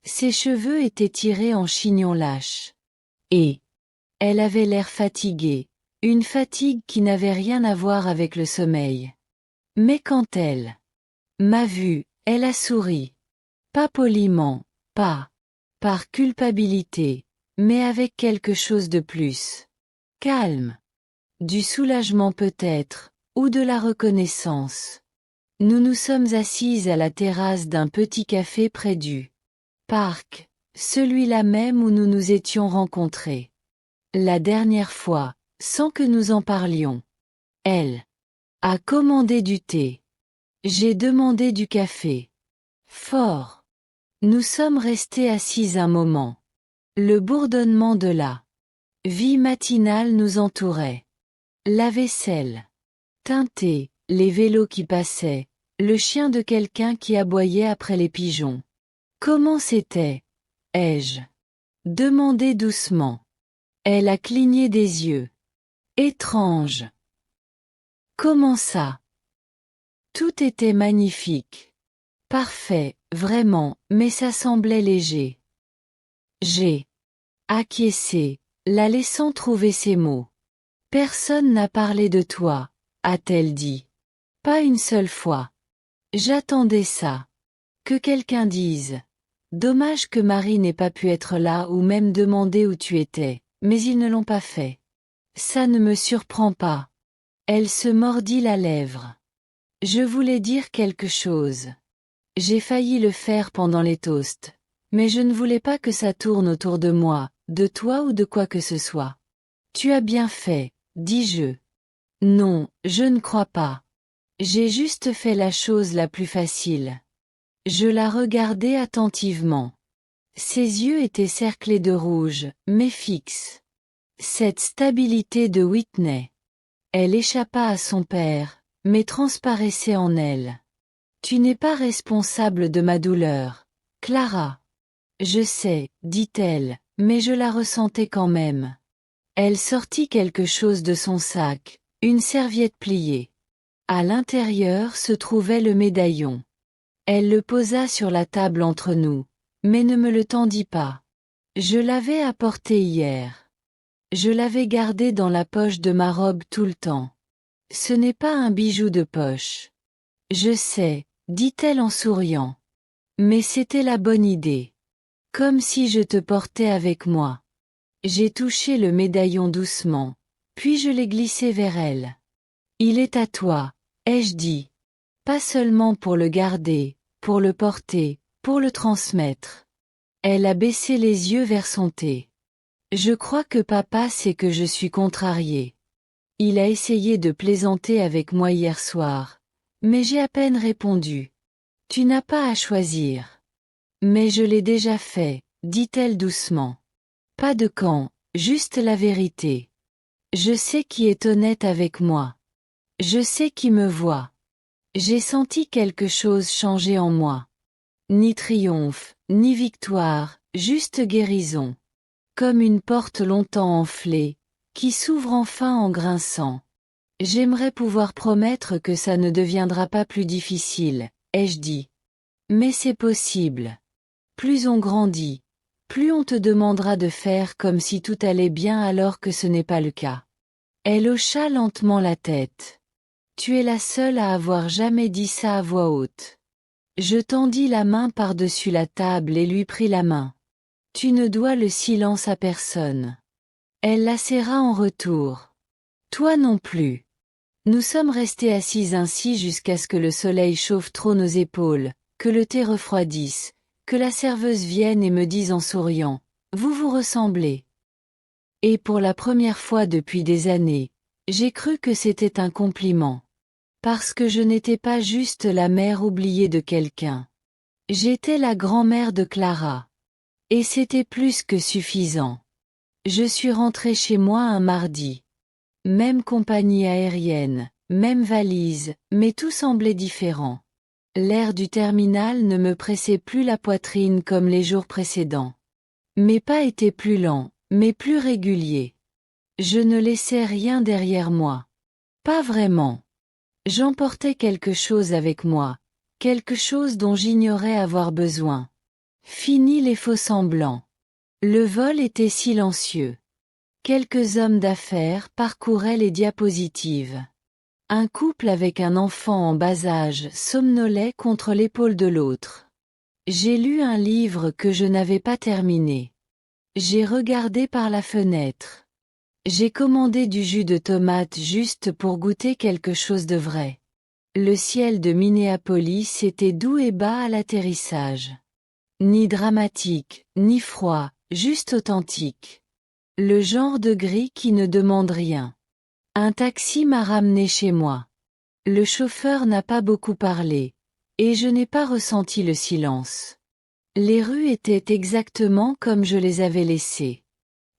Ses cheveux étaient tirés en chignon lâche. Et elle avait l'air fatiguée, une fatigue qui n'avait rien à voir avec le sommeil. Mais quand elle m'a vue, elle a souri. Pas poliment, pas par culpabilité, mais avec quelque chose de plus. Calme. Du soulagement peut-être, ou de la reconnaissance. Nous nous sommes assises à la terrasse d'un petit café près du parc, celui-là même où nous nous étions rencontrés. La dernière fois, sans que nous en parlions. Elle a commandé du thé. J'ai demandé du café. Fort. Nous sommes restés assis un moment. Le bourdonnement de la vie matinale nous entourait. La vaisselle teintée, les vélos qui passaient, le chien de quelqu'un qui aboyait après les pigeons. Comment c'était? Ai-je demandé doucement. Elle a cligné des yeux. Étrange. Comment ça? Tout était magnifique. Parfait, vraiment, mais ça semblait léger. J'ai acquiescé, la laissant trouver ses mots. Personne n'a parlé de toi, a-t-elle dit. Pas une seule fois. J'attendais ça. Que quelqu'un dise. Dommage que Marie n'ait pas pu être là ou même demander où tu étais, mais ils ne l'ont pas fait. Ça ne me surprend pas. Elle se mordit la lèvre. Je voulais dire quelque chose. J'ai failli le faire pendant les toasts. Mais je ne voulais pas que ça tourne autour de moi, de toi ou de quoi que ce soit. Tu as bien fait, dis-je. Non, je ne crois pas. J'ai juste fait la chose la plus facile. Je la regardai attentivement. Ses yeux étaient cerclés de rouge, mais fixes. Cette stabilité de Whitney. Elle échappa à son père, mais transparaissait en elle. Tu n'es pas responsable de ma douleur, Clara. Je sais, dit-elle, mais je la ressentais quand même. Elle sortit quelque chose de son sac, une serviette pliée. À l'intérieur se trouvait le médaillon. Elle le posa sur la table entre nous, mais ne me le tendit pas. Je l'avais apporté hier. Je l'avais gardé dans la poche de ma robe tout le temps. Ce n'est pas un bijou de poche. Je sais, dit-elle en souriant. Mais c'était la bonne idée. Comme si je te portais avec moi. J'ai touché le médaillon doucement, puis je l'ai glissé vers elle. Il est à toi, ai-je dit. Pas seulement pour le garder, pour le porter, pour le transmettre. Elle a baissé les yeux vers son thé. Je crois que papa sait que je suis contrariée. Il a essayé de plaisanter avec moi hier soir, mais j'ai à peine répondu. Tu n'as pas à choisir. Mais je l'ai déjà fait, dit-elle doucement. Pas de camp, juste la vérité. Je sais qui est honnête avec moi. Je sais qui me voit. J'ai senti quelque chose changer en moi. Ni triomphe, ni victoire, juste guérison. Comme une porte longtemps enflée, qui s'ouvre enfin en grinçant. J'aimerais pouvoir promettre que ça ne deviendra pas plus difficile, ai-je dit. Mais c'est possible. Plus on grandit, plus on te demandera de faire comme si tout allait bien alors que ce n'est pas le cas. Elle hocha lentement la tête. Tu es la seule à avoir jamais dit ça à voix haute. Je tendis la main par-dessus la table et lui pris la main. Tu ne dois le silence à personne. Elle la serra en retour. Toi non plus. Nous sommes restés assis ainsi jusqu'à ce que le soleil chauffe trop nos épaules, que le thé refroidisse, que la serveuse vienne et me dise en souriant, vous vous ressemblez. Et pour la première fois depuis des années, j'ai cru que c'était un compliment. Parce que je n'étais pas juste la mère oubliée de quelqu'un. J'étais la grand-mère de Clara. Et c'était plus que suffisant. Je suis rentrée chez moi un mardi. Même compagnie aérienne, même valise, mais tout semblait différent. L'air du terminal ne me pressait plus la poitrine comme les jours précédents. Mes pas étaient plus lents, mais plus réguliers. Je ne laissais rien derrière moi. Pas vraiment. J'emportais quelque chose avec moi, quelque chose dont j'ignorais avoir besoin. Fini les faux-semblants. Le vol était silencieux. Quelques hommes d'affaires parcouraient les diapositives. Un couple avec un enfant en bas âge somnolait contre l'épaule de l'autre. J'ai lu un livre que je n'avais pas terminé. J'ai regardé par la fenêtre. J'ai commandé du jus de tomate juste pour goûter quelque chose de vrai. Le ciel de Minneapolis était doux et bas à l'atterrissage. Ni dramatique, ni froid, juste authentique. Le genre de gris qui ne demande rien. Un taxi m'a ramené chez moi. Le chauffeur n'a pas beaucoup parlé. Et je n'ai pas ressenti le silence. Les rues étaient exactement comme je les avais laissées.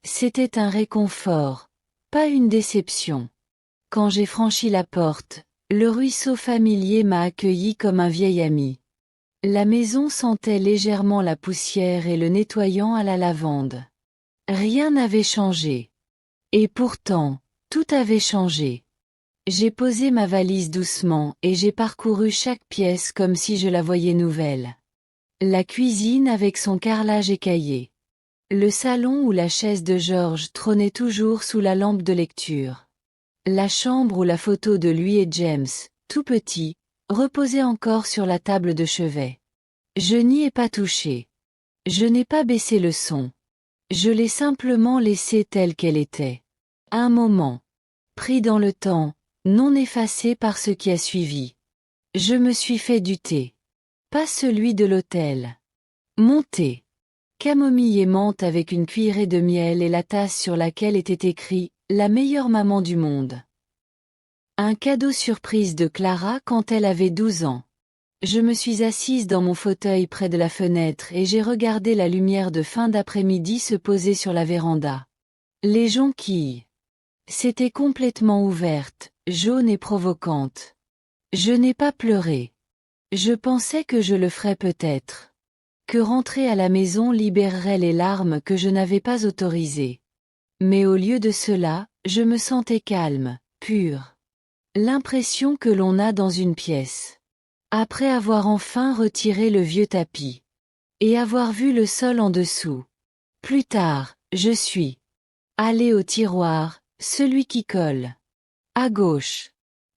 C'était un réconfort, pas une déception. Quand j'ai franchi la porte, le ruisseau familier m'a accueilli comme un vieil ami. La maison sentait légèrement la poussière et le nettoyant à la lavande. Rien n'avait changé. Et pourtant, tout avait changé. J'ai posé ma valise doucement et j'ai parcouru chaque pièce comme si je la voyais nouvelle. La cuisine avec son carrelage écaillé. Le salon où la chaise de George trônait toujours sous la lampe de lecture. La chambre où la photo de lui et James, tout petit, reposait encore sur la table de chevet. Je n'y ai pas touché. Je n'ai pas baissé le son. Je l'ai simplement laissée telle qu'elle était. Un moment. Pris dans le temps, non effacé par ce qui a suivi. Je me suis fait du thé. Pas celui de l'hôtel. Mon thé. Camomille et menthe avec une cuillerée de miel et la tasse sur laquelle était écrit « La meilleure maman du monde ». Un cadeau surprise de Clara quand elle avait 12 ans. Je me suis assise dans mon fauteuil près de la fenêtre et j'ai regardé la lumière de fin d'après-midi se poser sur la véranda. Les jonquilles. C'était complètement ouverte, jaune et provocante. Je n'ai pas pleuré. Je pensais que je le ferais peut-être. Que rentrer à la maison libérerait les larmes que je n'avais pas autorisées. Mais au lieu de cela, je me sentais calme, pure. L'impression que l'on a dans une pièce. Après avoir enfin retiré le vieux tapis. Et avoir vu le sol en dessous. Plus tard, je suis allée au tiroir, celui qui colle. À gauche.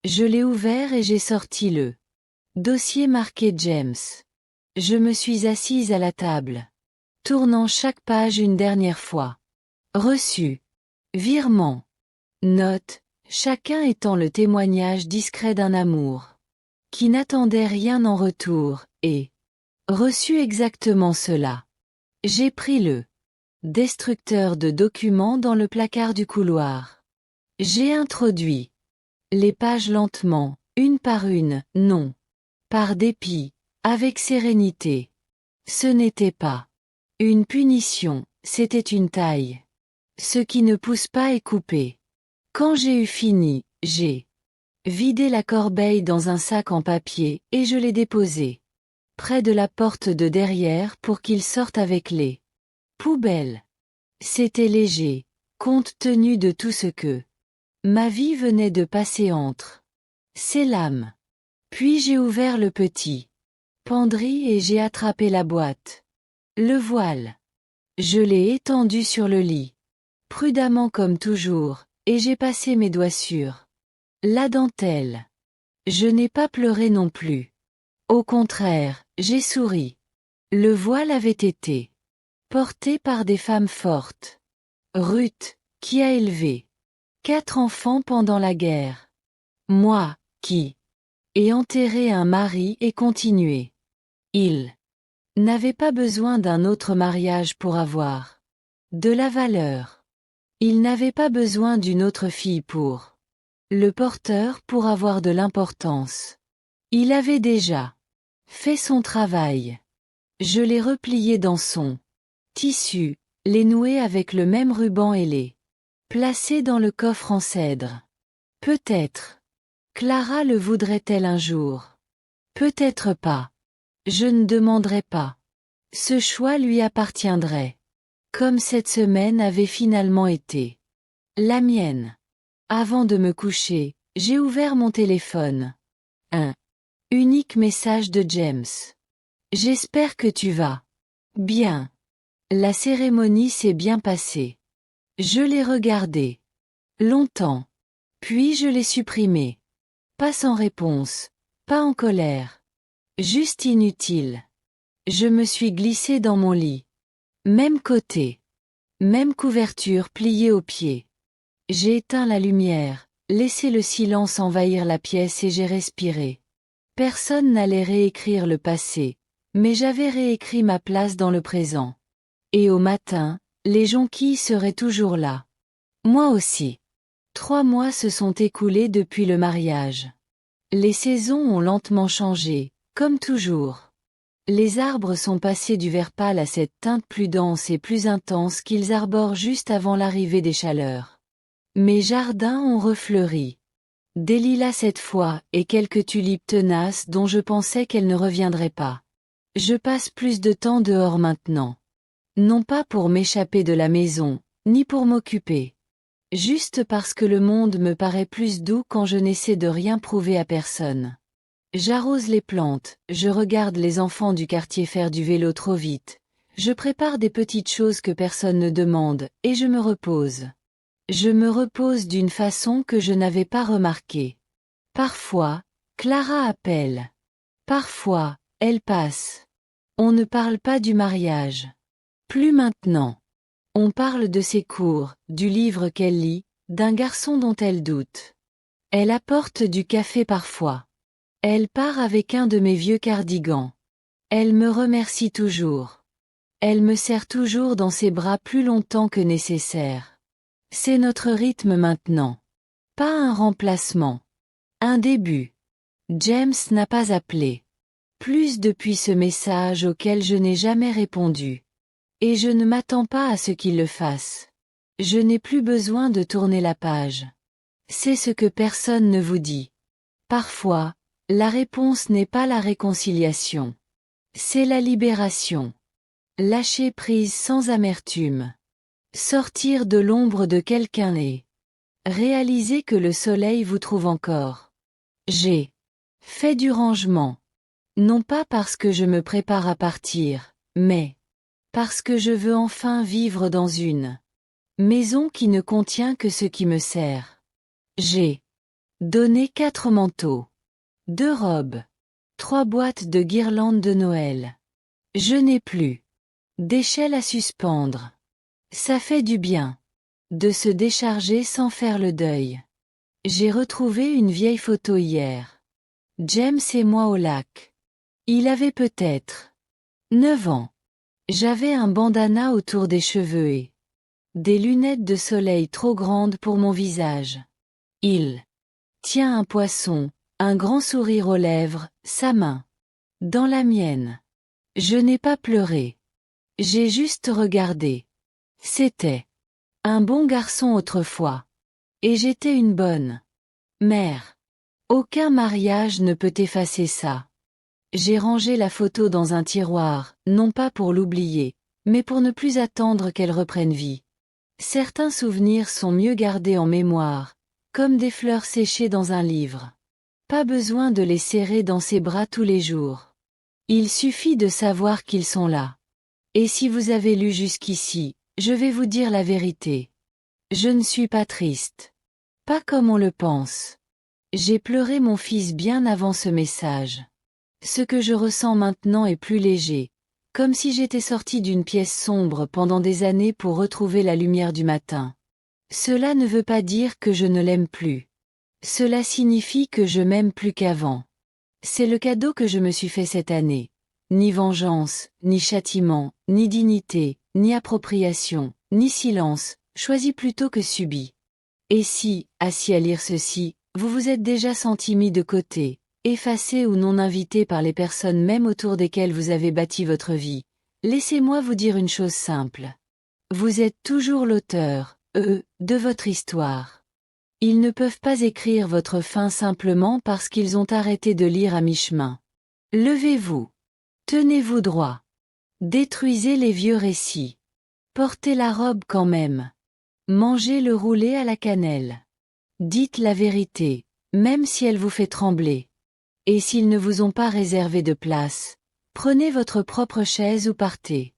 Je l'ai ouvert et j'ai sorti le dossier marqué James. Je me suis assise à la table. Tournant chaque page une dernière fois. Reçu. Virement. Note, chacun étant le témoignage discret d'un amour. Qui n'attendait rien en retour, et reçu exactement cela. J'ai pris le destructeur de documents dans le placard du couloir. J'ai introduit les pages lentement, une par une, non. Par dépit, avec sérénité. Ce n'était pas une punition, c'était une taille. Ce qui ne pousse pas est coupé. Quand j'ai eu fini, j'ai vidé la corbeille dans un sac en papier et je l'ai déposé près de la porte de derrière pour qu'il sorte avec les poubelles. C'était léger, compte tenu de tout ce que ma vie venait de passer entre ses lames. Puis j'ai ouvert le petit penderie et j'ai attrapé la boîte. Le voile. Je l'ai étendu sur le lit. Prudemment comme toujours, et j'ai passé mes doigts sur la dentelle. Je n'ai pas pleuré non plus. Au contraire, j'ai souri. Le voile avait été porté par des femmes fortes. Ruth, qui a élevé 4 enfants pendant la guerre. Moi, qui ai enterré un mari et continué. Il n'avait pas besoin d'un autre mariage pour avoir de la valeur. Il n'avait pas besoin d'une autre fille pour le porteur pour avoir de l'importance. Il avait déjà fait son travail. Je l'ai replié dans son tissu, les noué avec le même ruban et les placé dans le coffre en cèdre. Peut-être. Clara le voudrait-elle un jour? Peut-être pas. Je ne demanderai pas. Ce choix lui appartiendrait. Comme cette semaine avait finalement été la mienne. Avant de me coucher, j'ai ouvert mon téléphone. Un unique message de James. J'espère que tu vas bien. La cérémonie s'est bien passée. Je l'ai regardé longtemps. Puis je l'ai supprimé. Pas sans réponse, pas en colère. Juste inutile. Je me suis glissée dans mon lit. Même côté. Même couverture pliée au pied. J'ai éteint la lumière, laissé le silence envahir la pièce et j'ai respiré. Personne n'allait réécrire le passé, mais j'avais réécrit ma place dans le présent. Et au matin, Les jonquilles seraient toujours là. Moi aussi. 3 mois se sont écoulés depuis le mariage. Les saisons ont lentement changé, comme toujours. Les arbres sont passés du vert pâle à cette teinte plus dense et plus intense qu'ils arborent juste avant l'arrivée des chaleurs. Mes jardins ont refleuri. Des lilas cette fois, et quelques tulipes tenaces dont je pensais qu'elles ne reviendraient pas. Je passe plus de temps dehors maintenant. Non pas pour m'échapper de la maison, ni pour m'occuper. Juste parce que le monde me paraît plus doux quand je n'essaie de rien prouver à personne. J'arrose les plantes, je regarde les enfants du quartier faire du vélo trop vite. Je prépare des petites choses que personne ne demande, et je me repose. Je me repose d'une façon que je n'avais pas remarquée. Parfois, Clara appelle. Parfois, elle passe. On ne parle pas du mariage. Plus maintenant. On parle de ses cours, du livre qu'elle lit, d'un garçon dont elle doute. Elle apporte du café parfois. Elle part avec un de mes vieux cardigans. Elle me remercie toujours. Elle me serre toujours dans ses bras plus longtemps que nécessaire. C'est notre rythme maintenant. Pas un remplacement. Un début. James n'a pas appelé. Plus depuis ce message auquel je n'ai jamais répondu. Et je ne m'attends pas à ce qu'il le fasse. Je n'ai plus besoin de tourner la page. C'est ce que personne ne vous dit. Parfois, la réponse n'est pas la réconciliation. C'est la libération. Lâcher prise sans amertume. Sortir de l'ombre de quelqu'un et réaliser que le soleil vous trouve encore. J'ai fait du rangement. Non pas parce que je me prépare à partir, mais parce que je veux enfin vivre dans une maison qui ne contient que ce qui me sert. J'ai donné 4 manteaux, 2 robes, 3 boîtes de guirlandes de Noël. Je n'ai plus d'échelle à suspendre. Ça fait du bien de se décharger sans faire le deuil. J'ai retrouvé une vieille photo hier. James et moi au lac. Il avait peut-être 9 ans. J'avais un bandana autour des cheveux et des lunettes de soleil trop grandes pour mon visage. Il tient un poisson, un grand sourire aux lèvres, sa main dans la mienne. Je n'ai pas pleuré. J'ai juste regardé. C'était un bon garçon autrefois. Et j'étais une bonne mère. Aucun mariage ne peut effacer ça. J'ai rangé la photo dans un tiroir, non pas pour l'oublier, mais pour ne plus attendre qu'elle reprenne vie. Certains souvenirs sont mieux gardés en mémoire, comme des fleurs séchées dans un livre. Pas besoin de les serrer dans ses bras tous les jours. Il suffit de savoir qu'ils sont là. Et si vous avez lu jusqu'ici, je vais vous dire la vérité. Je ne suis pas triste. Pas comme on le pense. J'ai pleuré mon fils bien avant ce message. Ce que je ressens maintenant est plus léger, comme si j'étais sorti d'une pièce sombre pendant des années pour retrouver la lumière du matin. Cela ne veut pas dire que je ne l'aime plus. Cela signifie que je m'aime plus qu'avant. C'est le cadeau que je me suis fait cette année. Ni vengeance, ni châtiment, ni dignité, ni appropriation, ni silence, choisi plutôt que subi. Et si, assis à lire ceci, vous vous êtes déjà senti mis de côté, effacé ou non invité par les personnes même autour desquelles vous avez bâti votre vie, laissez-moi vous dire une chose simple. Vous êtes toujours l'auteur, de votre histoire. Ils ne peuvent pas écrire votre fin simplement parce qu'ils ont arrêté de lire à mi-chemin. Levez-vous. Tenez-vous droit. Détruisez les vieux récits. Portez la robe quand même. Mangez le roulé à la cannelle. Dites la vérité, même si elle vous fait trembler. Et s'ils ne vous ont pas réservé de place, prenez votre propre chaise ou partez.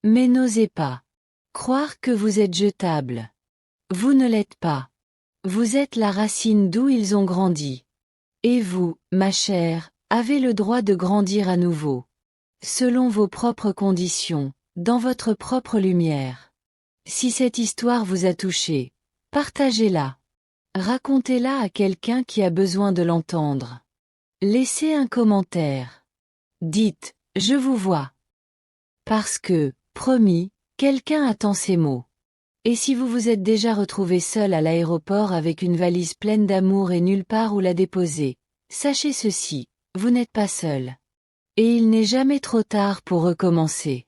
Mais n'osez pas croire que vous êtes jetable. Vous ne l'êtes pas. Vous êtes la racine d'où ils ont grandi. Et vous, ma chère, avez le droit de grandir à nouveau. Selon vos propres conditions, dans votre propre lumière. Si cette histoire vous a touché, partagez-la. Racontez-la à quelqu'un qui a besoin de l'entendre. Laissez un commentaire. Dites, je vous vois. Parce que, promis, Quelqu'un attend ces mots. Et si vous vous êtes déjà retrouvé seul à l'aéroport avec une valise pleine d'amour et nulle part où la déposer, sachez ceci, vous n'êtes pas seul. Et il n'est jamais trop tard pour recommencer.